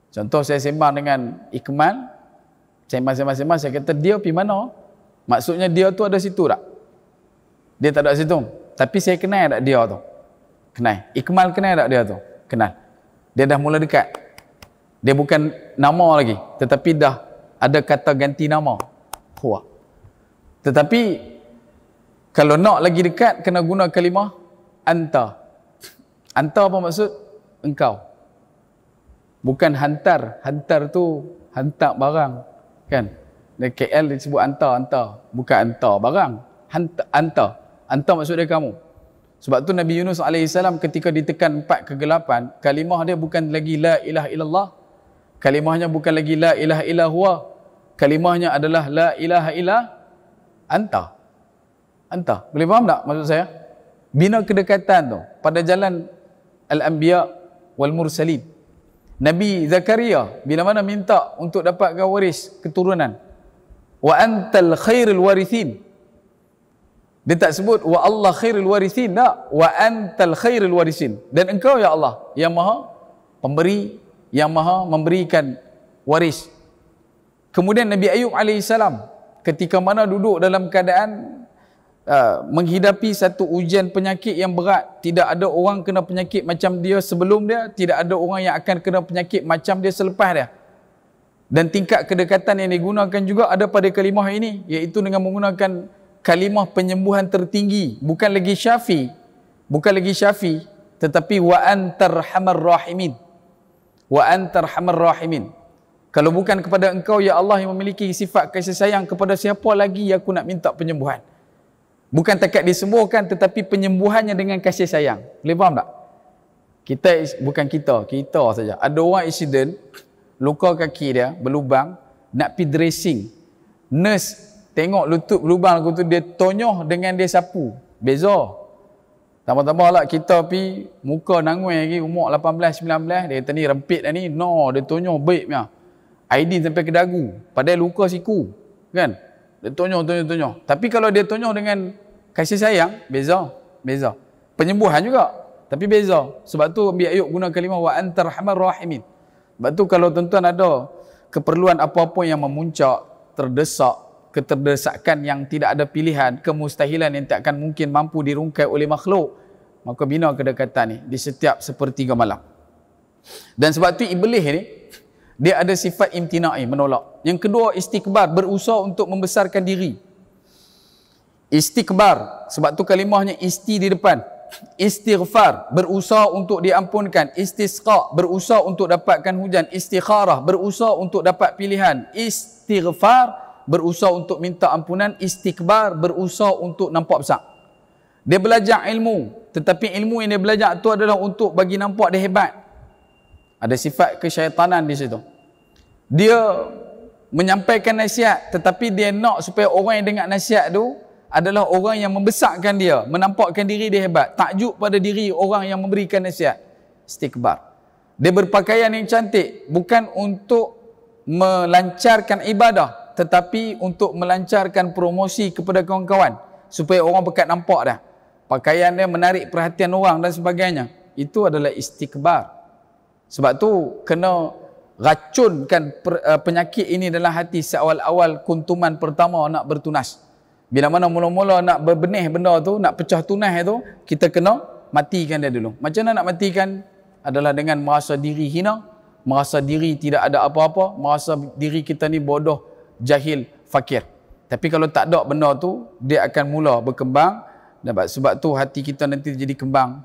Contoh saya sembang dengan Ikmal, sembang-sembang saya kata dia pergi mana? Maksudnya dia tu ada situ tak? Dia tak ada situ. Tapi saya kenal tak dia tu? Kenal. Ikmal kenal tak dia tu? Kenal. Dia dah mula dekat. Dia bukan nama lagi, tetapi dah ada kata ganti nama. Huwa. Tetapi kalau nak lagi dekat, kena guna kalimah anta. Anta apa maksud? Engkau. Bukan hantar. Hantar tu hantar barang. Kan? Di KL disebut anta. Bukan anta barang. Anta. Anta maksud dia kamu. Sebab tu Nabi Yunus AS ketika ditekan 4 kegelapan, kalimah dia bukan lagi la ilaha illallah. Kalimahnya bukan lagi la ilaha illa huwa. Kalimahnya adalah la ilaha illa anta. Anta. Boleh faham tak maksud saya? Bina kedekatan tu pada jalan Al-Anbiya wal Mursalin. Nabi Zakaria bila mana minta untuk dapatkan waris keturunan, wa antal khairul warithin. Dia tak sebut wa Allah khairul warithin, tak, wa antal khairul warithin. Dan engkau ya Allah yang maha pemberi, yang maha memberikan waris. Kemudian Nabi Ayub alaihissalam ketika mana duduk dalam keadaan menghidapi satu ujian penyakit yang berat, tidak ada orang kena penyakit macam dia sebelum dia, tidak ada orang yang akan kena penyakit macam dia selepas dia. Dan tingkat kedekatan yang digunakan juga ada pada kalimah ini, iaitu dengan menggunakan kalimah penyembuhan tertinggi, bukan lagi syafi, tetapi wa antarhamar rahimin. Wa antarhamar rahimin. Kalau bukan kepada engkau ya Allah yang memiliki sifat kasih sayang, kepada siapa lagi aku nak minta penyembuhan? Bukan takat disembuhkan, tetapi penyembuhannya dengan kasih sayang. Boleh faham tak? Kita saja. Ada orang accident, luka kaki dia berlubang, nak pergi dressing. Nurse tengok lutut berlubang tu, dia tonyoh dengan dia sapu. Beza. Tambah-tambah lah kita pergi muka nangui lagi, umur 18, 19, dia kata ni rempit dah ni. No, dia tonyoh baik punya. Aidin sampai ke dagu. Padahal luka siku. Kan? Dia tonyoh. Tapi kalau dia tonyoh dengan kasih sayang, beza. Penyembuhan juga, tapi beza. Sebab tu Nabi Ayub guna kalimah wa antarhamar rahimin. Sebab tu kalau tuan-tuan ada keperluan apa-apa yang memuncak, terdesak, keterdesakan yang tidak ada pilihan, kemustahilan yang tak akan mungkin mampu dirungkai oleh makhluk, maka bina kedekatan ni di setiap sepertiga malam. Dan sebab tu iblis ni dia ada sifat imtina'i, menolak. Yang kedua, istikbar, berusaha untuk membesarkan diri. Istikbar, sebab tu kalimahnya isti di depan. Istighfar, berusaha untuk diampunkan. Istisqa, berusaha untuk dapatkan hujan. Istikharah, berusaha untuk dapat pilihan. Istighfar, berusaha untuk minta ampunan, istikbar, berusaha untuk nampak besar. Dia belajar ilmu, tetapi ilmu yang dia belajar tu adalah untuk bagi nampak dia hebat. Ada sifat kesyaitanan di situ. Dia menyampaikan nasihat, tetapi dia nak supaya orang yang dengar nasihat tu adalah orang yang membesarkan dia, menampakkan diri dia hebat, takjub pada diri orang yang memberikan nasihat. Istikbar. Dia berpakaian yang cantik bukan untuk melancarkan ibadah, tetapi untuk melancarkan promosi kepada kawan-kawan supaya orang pekat nampak dah pakaian dia menarik perhatian orang dan sebagainya. Itu adalah istikbar. Sebab tu kena racunkan penyakit ini dalam hati seawal-awal kuntuman pertama nak bertunas. Bila mana mula-mula nak berbenih benda tu, nak pecah tunas tu, kita kena matikan dia dulu. Macam mana nak matikan? Adalah dengan merasa diri hina, merasa diri tidak ada apa-apa, merasa diri kita ni bodoh, jahil, fakir. Tapi kalau tak ada benda tu, dia akan mula berkembang. Dan sebab tu hati kita nanti jadi kembang.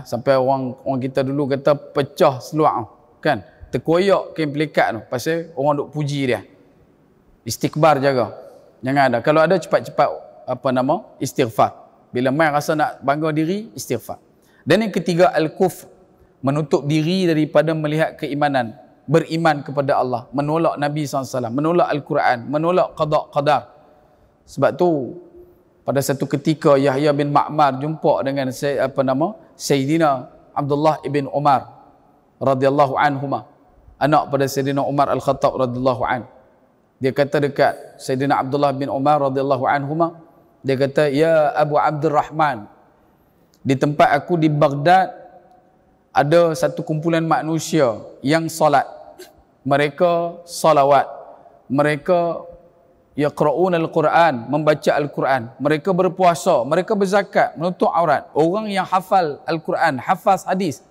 Sampai orang kita dulu kata pecah seluar kan, terkoyak kain pelikat tu pasal orang duk puji dia. Istikbar jaga, jangan ada. Kalau ada cepat-cepat istighfar. Bila mai rasa nak bangga diri, istighfar. Dan yang ketiga, al-kufr, menutup diri daripada melihat keimanan, beriman kepada Allah, menolak Nabi SAW, menolak Al-Quran, menolak qada qadar. Sebab tu pada satu ketika Yahya bin Ma'mar jumpa dengan Sayyidina Abdullah ibn Umar radhiyallahu anhuma, anak pada Sayyidina Umar Al-Khattab radhiyallahu an. Dia kata dekat Sayyidina Abdullah bin Umar radhiyallahu anhuma, dia kata, ya Abu Abdurrahman, di tempat aku di Baghdad ada satu kumpulan manusia yang salat, mereka salawat, mereka yaqra'un al-Quran, membaca Al-Quran, mereka berpuasa, mereka berzakat, menutup aurat, orang yang hafal Al-Quran, hafaz hadis,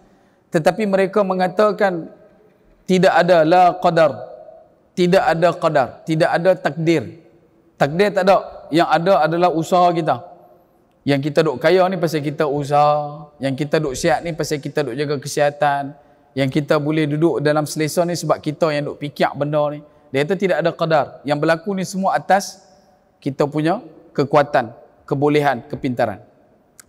tetapi mereka mengatakan tidak ada la qadar, tidak ada qadar, tidak ada takdir. Takdir tak ada, yang ada adalah usaha kita. Yang kita duk kaya ni pasal kita usaha, yang kita duk sihat ni pasal kita duk jaga kesihatan, yang kita boleh duduk dalam selesa ni sebab kita yang duk fikir benda ni. Dia kata tidak ada qadar. Yang berlaku ni semua atas kita punya kekuatan, kebolehan, kepintaran.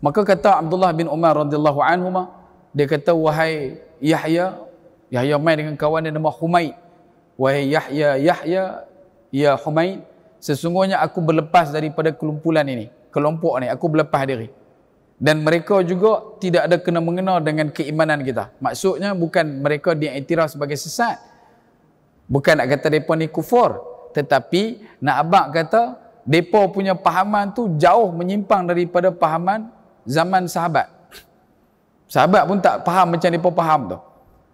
Maka kata Abdullah bin Umar radhiyallahu anhu, dia kata, wahai Yahya, Yahya main dengan kawan dia nama Humaid. Wahai Yahya, ya Humaid, sesungguhnya aku berlepas daripada kumpulan ini, kelompok ni, aku berlepas diri. Dan mereka juga tidak ada kena mengena dengan keimanan kita. Maksudnya bukan mereka diiktiraf sebagai sesat, bukan nak kata mereka ni kufur, tetapi nak abang kata mereka punya pahaman tu jauh menyimpang daripada pahaman zaman sahabat. Sahabat pun tak faham macam mereka faham tu.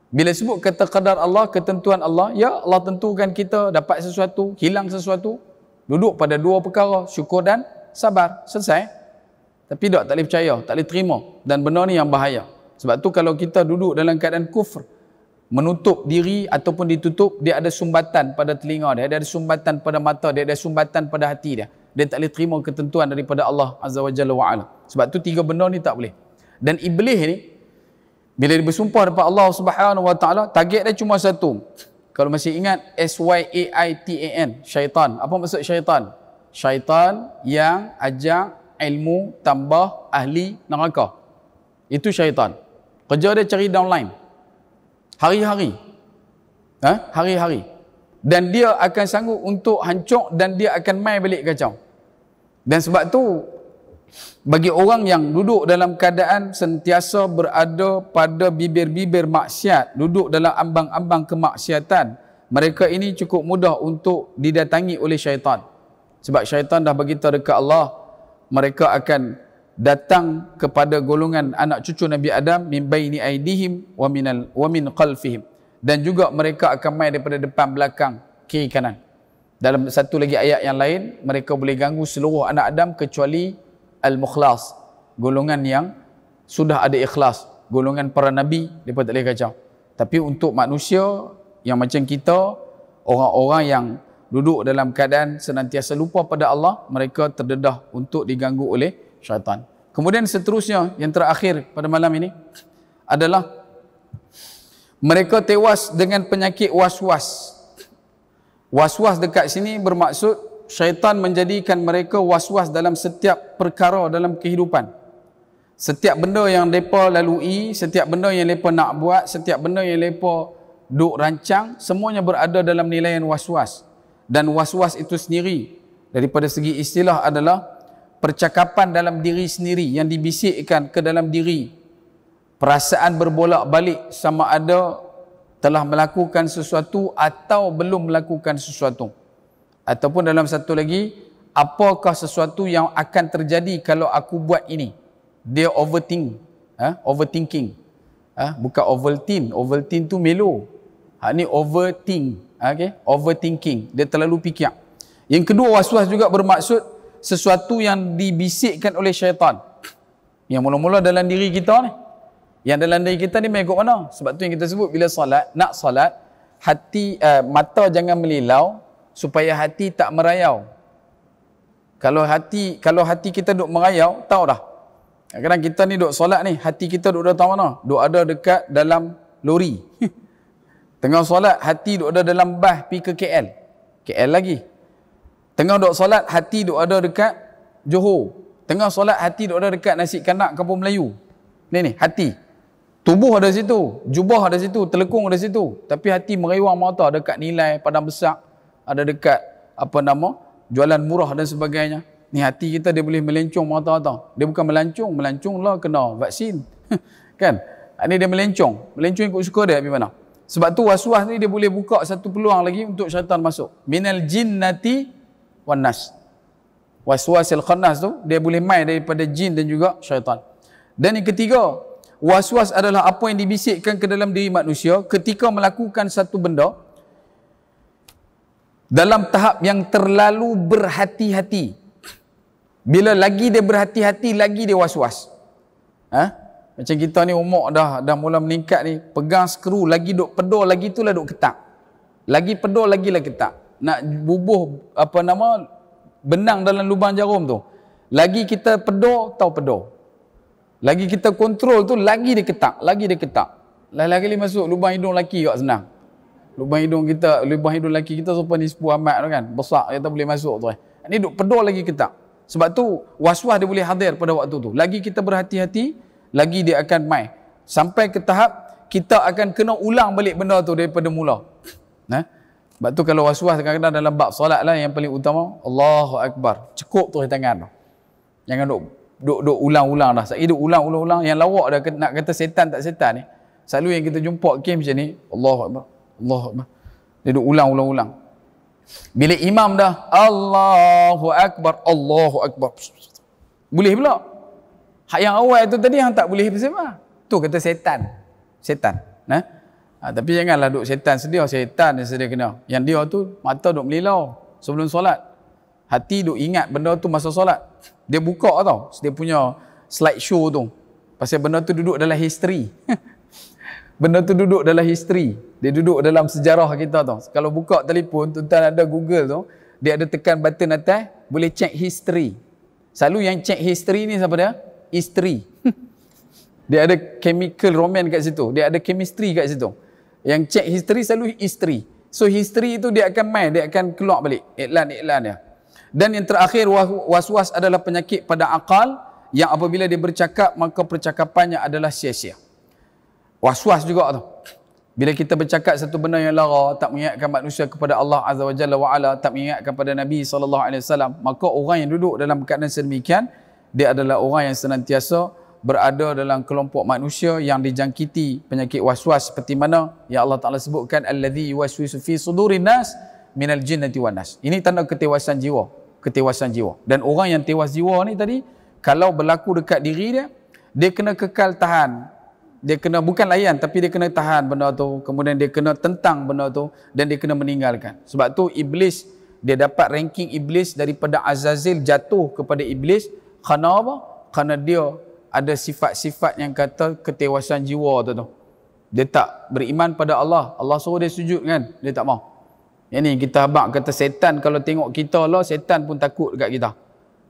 Bila sebut kata qadar Allah, ketentuan Allah, ya Allah tentukan kita dapat sesuatu, hilang sesuatu, duduk pada dua perkara, syukur dan sabar, selesai. Tapi tak boleh percaya, tak boleh terima, dan benda ni yang bahaya. Sebab tu kalau kita duduk dalam keadaan kufur, menutup diri ataupun ditutup, dia ada sumbatan pada telinga dia, ada sumbatan pada mata dia, ada sumbatan pada hati dia. Dia tak boleh terima ketentuan daripada Allah Azza wa Jalla wa Ala. Sebab tu tiga benda ni tak boleh. Dan iblis ni bila dia bersumpah depan Allah Subhanahu wa taala, target dia cuma satu. Kalau masih ingat, SYAITAN, syaitan. Apa maksud syaitan? Syaitan yang ajak ilmu tambah ahli neraka. Itu syaitan. Kerja dia cari downline. Hari-hari. Hari-hari. Dan dia akan sanggup untuk hancur, dan dia akan mai balik kacau. Dan sebab tu, bagi orang yang duduk dalam keadaan sentiasa berada pada bibir-bibir maksiat, duduk dalam ambang-ambang kemaksiatan, mereka ini cukup mudah untuk didatangi oleh syaitan. Sebab syaitan dah beritahu dekat Allah, mereka akan datang kepada golongan anak cucu Nabi Adam, min baini aidihim wa min khalfihim, dan juga mereka akan main daripada depan, belakang, kiri, kanan. Dalam satu lagi ayat yang lain, mereka boleh ganggu seluruh anak Adam kecuali al-mukhlas, golongan yang sudah ada ikhlas, golongan para nabi, mereka tak boleh kacau. Tapi untuk manusia yang macam kita, orang-orang yang duduk dalam keadaan senantiasa lupa pada Allah, mereka terdedah untuk diganggu oleh syaitan. Kemudian seterusnya, yang terakhir pada malam ini adalah mereka tewas dengan penyakit was-was. Was-was dekat sini bermaksud syaitan menjadikan mereka was-was dalam setiap perkara dalam kehidupan. Setiap benda yang mereka lalui, setiap benda yang mereka nak buat, setiap benda yang mereka duk rancang, semuanya berada dalam nilaian was-was. Dan was-was itu sendiri daripada segi istilah adalah percakapan dalam diri sendiri yang dibisikkan ke dalam diri. Perasaan berbolak-balik sama ada telah melakukan sesuatu atau belum melakukan sesuatu. Ataupun dalam satu lagi, apakah sesuatu yang akan terjadi kalau aku buat ini. Dia overthinking. Bukan Ovaltine. Ovaltine tu melo. Ni overthink. Overthinking. Dia terlalu fikir. Yang kedua, was-was juga bermaksud sesuatu yang dibisikkan oleh syaitan. Yang mula-mula dalam diri kita ni. Yang dalam diri kita ni mengikut mana? Sebab tu yang kita sebut bila solat, nak solat, hati, mata jangan melilau supaya hati tak merayau. Kalau hati kita duk merayau, tahu dah. Kadang-kadang kita ni duk solat ni, hati kita duk datang mana? Duk ada dekat dalam lori. Tengah solat, hati duk ada dalam bas pergi ke KL. KL lagi. Tengah duk solat, hati duk ada dekat Johor. Tengah solat, hati duk ada dekat Nasi Kanak Kampung Melayu. Ni, hati. Tubuh ada situ, jubah ada situ, telekung ada situ. Tapi hati merewang mata dekat Nilai, Padang Besar, ada dekat jualan murah dan sebagainya. Ni hati kita dia boleh melencong mata-mata. Dia bukan melancong lah kena vaksin. Kan? Ini dia melencong ikut suka dia macam mana. Sebab tu was-was ni dia boleh buka satu peluang lagi untuk syaitan masuk. Minal jinnati wan nas. Was-wasil khannas tu dia boleh main daripada jin dan juga syaitan. Dan yang ketiga, was-was adalah apa yang dibisikkan ke dalam diri manusia ketika melakukan satu benda dalam tahap yang terlalu berhati-hati. Bila lagi dia berhati-hati, lagi dia was-was. Macam kita ni umur dah mula meningkat ni, pegang skru, lagi duk pedor, lagi tu lah duk ketak. Lagi pedor, lagi lah ketak. Nak bubuh benang dalam lubang jarum tu. Lagi kita pedor, tahu pedor. Lagi kita kontrol tu, lagi dia ketak. Lagi masuk lubang hidung lelaki kat senang. Lubang hidung lelaki kita sopan di sepuh amat tu kan. Besar, kita boleh masuk tu. Ni duk pedor lagi ketak. Sebab tu, was-was dia boleh hadir pada waktu tu. Lagi kita berhati-hati, lagi dia akan main. Sampai ke tahap, kita akan kena ulang balik benda tu daripada mula. Sebab tu kalau was-was kadang-kadang dalam bab solat lah yang paling utama, Allahu Akbar. Cukup tu tangan tu. Jangan duk ulang-ulang dah. Saya duk ulang-ulang. Yang lawak dah nak kata setan tak setan ni. Selalu yang kita jumpa game macam ni, Allahu Akbar. Allahu Akbar. Dia duk ulang-ulang. Bila imam dah Allahu Akbar, Allahu Akbar. Boleh pula. Hak yang awal tu tadi yang tak boleh bersama. Tu kata setan. Tapi janganlah duk setan sedia kena. Yang dia tu mata duk melilau sebelum solat. Hati duk ingat benda tu masa solat. Dia buka tau, dia punya slide show tu. Pasal benda tu duduk dalam history. Benda tu duduk dalam history. Dia duduk dalam sejarah kita tau. Kalau buka telefon, tuan-tuan ada Google tu, dia ada tekan button atas, boleh check history. Selalu yang check history ni siapa dia? Isteri. Dia ada chemical romance kat situ. Dia ada chemistry kat situ. Yang check history selalu isteri. So history itu dia akan main, dia akan keluar balik iklan-iklan dia. Dan yang terakhir, was-was adalah penyakit pada akal yang apabila dia bercakap, maka percakapannya adalah sia-sia. Was-was juga tu. Bila kita bercakap satu benda yang lara, tak mengingatkan manusia kepada Allah Azza wa Jalla wa Ala, tak mengingatkan kepada Nabi SAW, maka orang yang duduk dalam keadaan sedemikian, dia adalah orang yang senantiasa berada dalam kelompok manusia yang dijangkiti penyakit was-was seperti mana yang Allah Ta'ala sebutkan, alladhi yuwaswisu fi sudurin nas minal jinnati wan nas. Ini tanda ketewasan jiwa. Dan orang yang tewas jiwa ni tadi, kalau berlaku dekat diri dia, dia kena kekal tahan. Dia kena bukan layan, tapi dia kena tahan benda tu, kemudian dia kena tentang benda tu, dan dia kena meninggalkan. Sebab tu iblis, dia dapat ranking iblis daripada Azazil jatuh kepada iblis. Kerana apa? Kerana dia ada sifat-sifat yang kata ketewasan jiwa tu. Dia tak beriman pada Allah. Allah suruh dia sujud kan, dia tak mau. Yang ni kita habaq kata setan kalau tengok kita lah, setan pun takut dekat kita.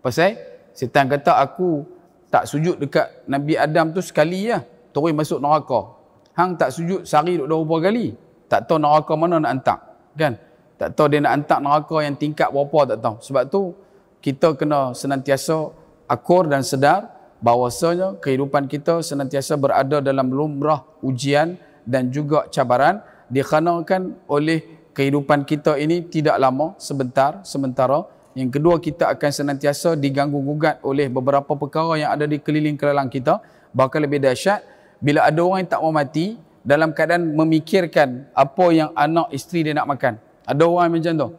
Pasal setan kata aku tak sujud dekat Nabi Adam tu sekali lah, terus masuk neraka. Hang tak sujud sehari duk 20 kali, tak tahu neraka mana nak hantar kan. Tak tahu dia nak hantar neraka yang tingkat berapa, tak tahu. Sebab tu kita kena senantiasa akur dan sedar bahawasanya kehidupan kita senantiasa berada dalam lumrah ujian dan juga cabaran, dikarenakan oleh kehidupan kita ini tidak lama, sementara. Yang kedua, kita akan senantiasa diganggu-gugat oleh beberapa perkara yang ada di keliling-keliling kita. Bahkan lebih dahsyat, bila ada orang yang tak mau mati dalam keadaan memikirkan apa yang anak isteri dia nak makan. Ada orang macam tu.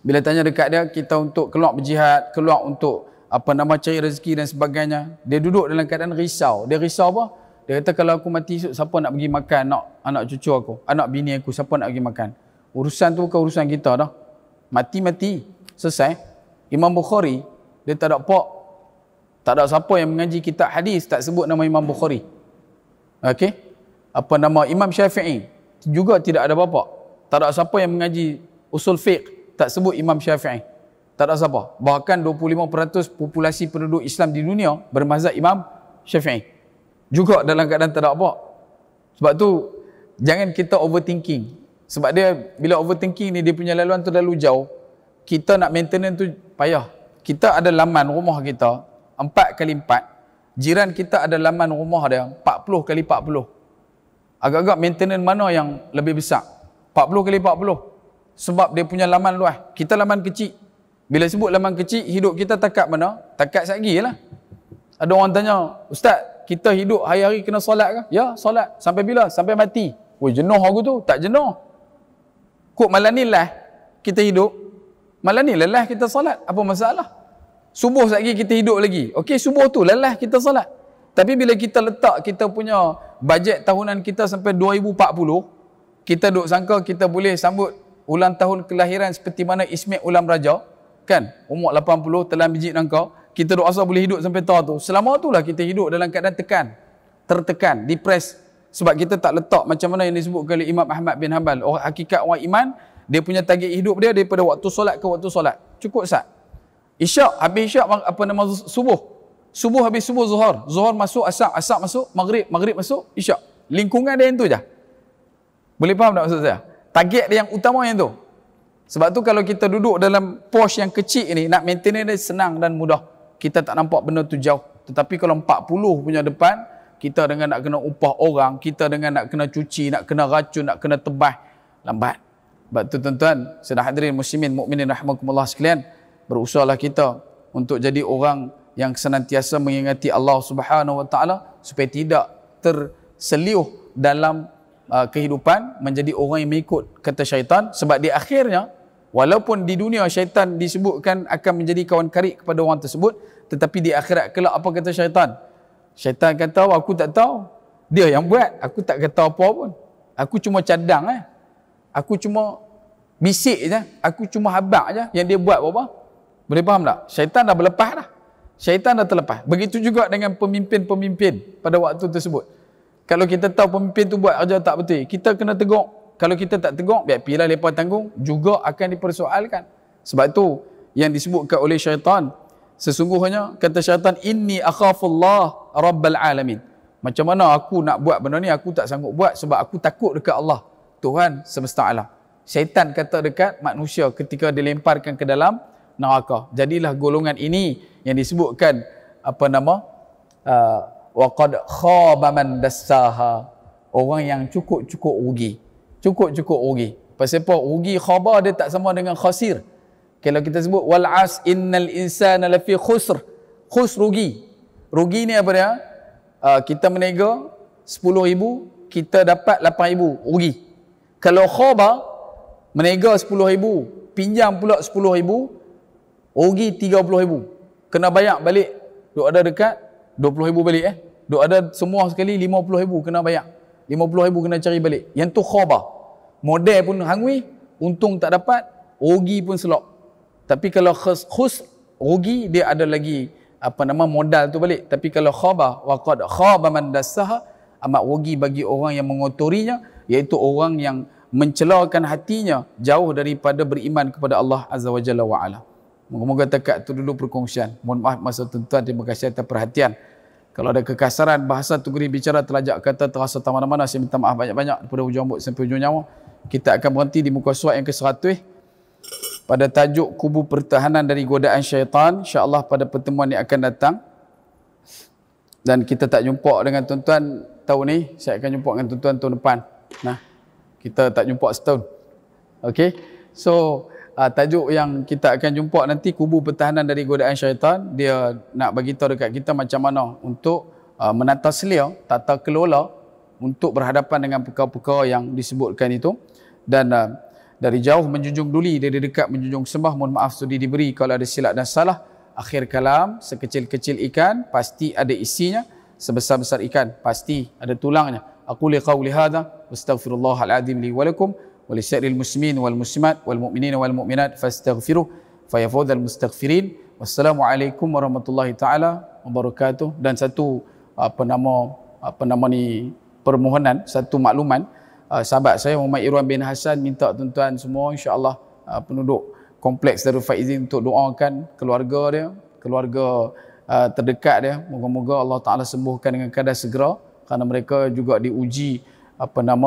Bila tanya dekat dia, kita untuk keluar berjihad, keluar untuk cari rezeki dan sebagainya, dia duduk dalam keadaan risau. Dia risau apa? Dia kata, kalau aku mati esok, siapa nak pergi makan anak cucu aku, anak bini aku, siapa nak pergi makan? Urusan tu bukan urusan kita dah. Mati, selesai. Imam Bukhari, dia tak ada pak, tak ada siapa yang mengaji kitab hadis tak sebut nama Imam Bukhari. Okey? Imam Syafi'i juga tidak ada bapa. Tak ada siapa yang mengaji usul fiqh tak sebut Imam Syafi'i. Tak ada siapa. Bahkan 25% populasi penduduk Islam di dunia bermazhab Imam Syafi'i. Juga dalam keadaan tak ada apa. Sebab tu jangan kita overthinking. Sebab dia bila overthinking ni, dia punya laluan tu terlalu jauh. Kita nak maintenance tu payah. Kita ada laman rumah kita 4x4. Jiran kita ada laman rumah dia 40x40. Agak-agak maintenance mana yang lebih besar? 40x40. Sebab dia punya laman luas. Kita laman kecil. Bila sebut laman kecil, hidup kita takat mana? Takat satgi lah. Ada orang tanya, Ustaz, kita hidup hari-hari kena solat ke? Ya, solat. Sampai bila? Sampai mati. Woi, jenuh aku tu. Tak jenuh. Kok malam ni lah kita hidup. Malam ni lelah kita solat. Apa masalah? Subuh satgi kita hidup lagi. Okey, subuh tu lelah kita solat. Tapi bila kita letak kita punya bajet tahunan kita sampai 2040, kita duk sangka kita boleh sambut ulang tahun kelahiran seperti mana Ismail Ulam Raja, kan? Umur 80, telan biji nangka. Kita duk asal boleh hidup sampai tahun tu. Selama tu lah kita hidup dalam keadaan tertekan, depres. Sebab kita tak letak macam mana yang disebut oleh Imam Ahmad bin Hanbal. Hakikat orang iman, dia punya target hidup dia daripada waktu solat ke waktu solat. Cukup sat. Isyak, habis isyak subuh. Subuh habis subuh zuhur. Zuhur masuk asar, asar masuk maghrib, maghrib masuk isyak. Lingkungan dia yang tu je. Boleh faham tak maksud saya? Target dia yang utama yang tu. Sebab tu kalau kita duduk dalam pos yang kecil ni, nak maintain dia senang dan mudah. Kita tak nampak benda tu jauh. Tetapi kalau 40 punya depan, kita dengan nak kena upah orang, kita dengan nak kena cuci, nak kena racun, nak kena tebas, lambat. Sebab tu tuan-tuan, sedang hadirin muslimin, mukminin rahimakumullah sekalian, berusahalah kita untuk jadi orang yang senantiasa mengingati Allah Subhanahu Wa Taala supaya tidak terseliuh dalam kehidupan menjadi orang yang mengikut kata syaitan. Sebab di akhirnya, walaupun di dunia syaitan disebutkan akan menjadi kawan karib kepada orang tersebut, tetapi di akhirat kelak apa kata syaitan? Syaitan kata, aku tak tahu. Dia yang buat, aku tak kata apa pun. Aku cuma cadang Aku cuma bisik je. Aku cuma habak je. Yang dia buat apa? Boleh faham tak? Syaitan dah berlepas dah. Syaitan dah terlepas. Begitu juga dengan pemimpin-pemimpin pada waktu tersebut. Kalau kita tahu pemimpin tu buat kerja tak betul, kita kena tegur. Kalau kita tak tegur, biar pilah mereka tanggung, juga akan dipersoalkan. Sebab tu yang disebutkan oleh syaitan, sesungguhnya kata syaitan, inni akhafullah rabbal alamin. Macam mana aku nak buat benda ni, aku tak sanggup buat sebab aku takut dekat Allah, Tuhan semesta alam. Syaitan kata dekat manusia ketika dilemparkan ke dalam neraka. Jadilah golongan ini yang disebutkan waqad khaba man dassaha, orang yang cukup-cukup rugi. Cukup-cukup rugi. Pasal apa? Rugi khaba dia tak sama dengan khasir. Kalau kita sebut wal as innal insana lafi khusr. Khus rugi. Rugi ni apa dia? Kita meniaga 10,000, kita dapat 8,000, rugi. Kalau khaba meniaga 10,000, pinjam pula 10,000, rugi 30,000. Kena bayar balik. Duk ada dekat 20,000 balik Duk ada semua sekali 50,000 kena bayar. 50,000 kena cari balik. Yang tu khaba. Modal pun hangui, untung tak dapat, rugi pun selok. Tapi kalau khus rugi, dia ada lagi modal tu balik. Tapi kalau khaba, waqad khaba man dassaha, amat rugi bagi orang yang mengotorinya, iaitu orang yang mencelakan hatinya jauh daripada beriman kepada Allah Azza wa Jalla wa Ala. Moga-moga takat tu dulu perkongsian. Mohon maaf masa tuan-tuan, terima kasih atas perhatian. Kalau ada kekasaran bahasa tuguri bicara terlajak kata terasa tak mana-mana, saya minta maaf banyak-banyak daripada ujung rambut sampai ujung nyawa. Kita akan berhenti di muka surat yang ke-100 pada tajuk kubu pertahanan dari godaan syaitan. InsyaAllah pada pertemuan yang akan datang. Dan kita tak jumpa dengan tuan-tuan tahun ni, saya akan jumpa dengan tuan-tuan tahun depan. Nah, kita tak jumpa setahun. Okey. So, tajuk yang kita akan jumpa nanti kubu pertahanan dari godaan syaitan. Dia nak bagi tahu dekat kita macam mana untuk menata selia, tata kelola untuk berhadapan dengan perkara-perkara yang disebutkan itu. Dan dari jauh menjunjung duli, dari dekat menjunjung sembah. Mohon maaf sudi diberi kalau ada silap dan salah. Akhir kalam, sekecil-kecil ikan pasti ada isinya, sebesar-besar ikan pasti ada tulangnya. Aku liqauli hadza wastaghfirullahal azim li wa lakum wa lisairil muslimin wal muslimat wal mu'minin wal mu'minat fastaghfiruh fayafudhal mustaghfirin. Wassalamualaikum warahmatullahi taala wabarakatuh. Dan satu permohonan, satu makluman, sahabat saya Muhammad Irwan bin Hassan minta tuan-tuan semua insya-Allah penduduk kompleks Darul Faizin untuk doakan keluarga dia, keluarga terdekat dia. Moga-moga Allah Taala sembuhkan dengan kadar segera, kerana mereka juga diuji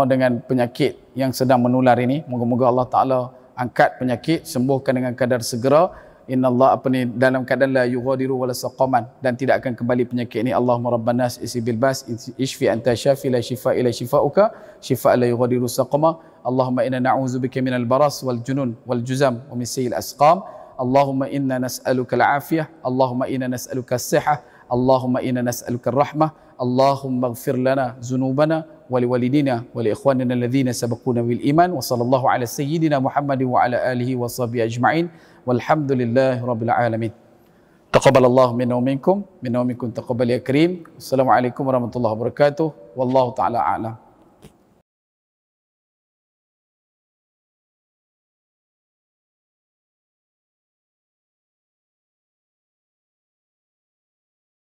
dengan penyakit yang sedang menular ini. Moga-moga Allah Taala angkat penyakit, sembuhkan dengan kadar segera. Innallaha dalam keadaan la yughadiru wala saqaman, dan tidak akan kembali penyakit ini. Allahumma rabbanas isi bil bas ishfi anta syafi la shifa ila shifauka shifa la yughadiru saqama. Allahumma inna na'udzubika minal baras wal junun wal juzam wa min sayyi'il asqam. Allahumma inna nas'aluka al-afiyah, Allahumma inna nas'aluka as-sihah, Allahumma inna nas'aluka ar-rahmah. Allahumma ighfir lana dzunubana wa liwalidina wa li ikhwanina alladhina sabaquna bil iman. Wa sallallahu ala sayyidina Muhammadin wa ala alihi wa sahbihi ajma'in. Walhamdulillahi rabbil alamin. Taqabbalallahu minna wa minkum taqabbal ya karim. Assalamualaikum warahmatullahi wabarakatuh. Wallahu taala a'lam.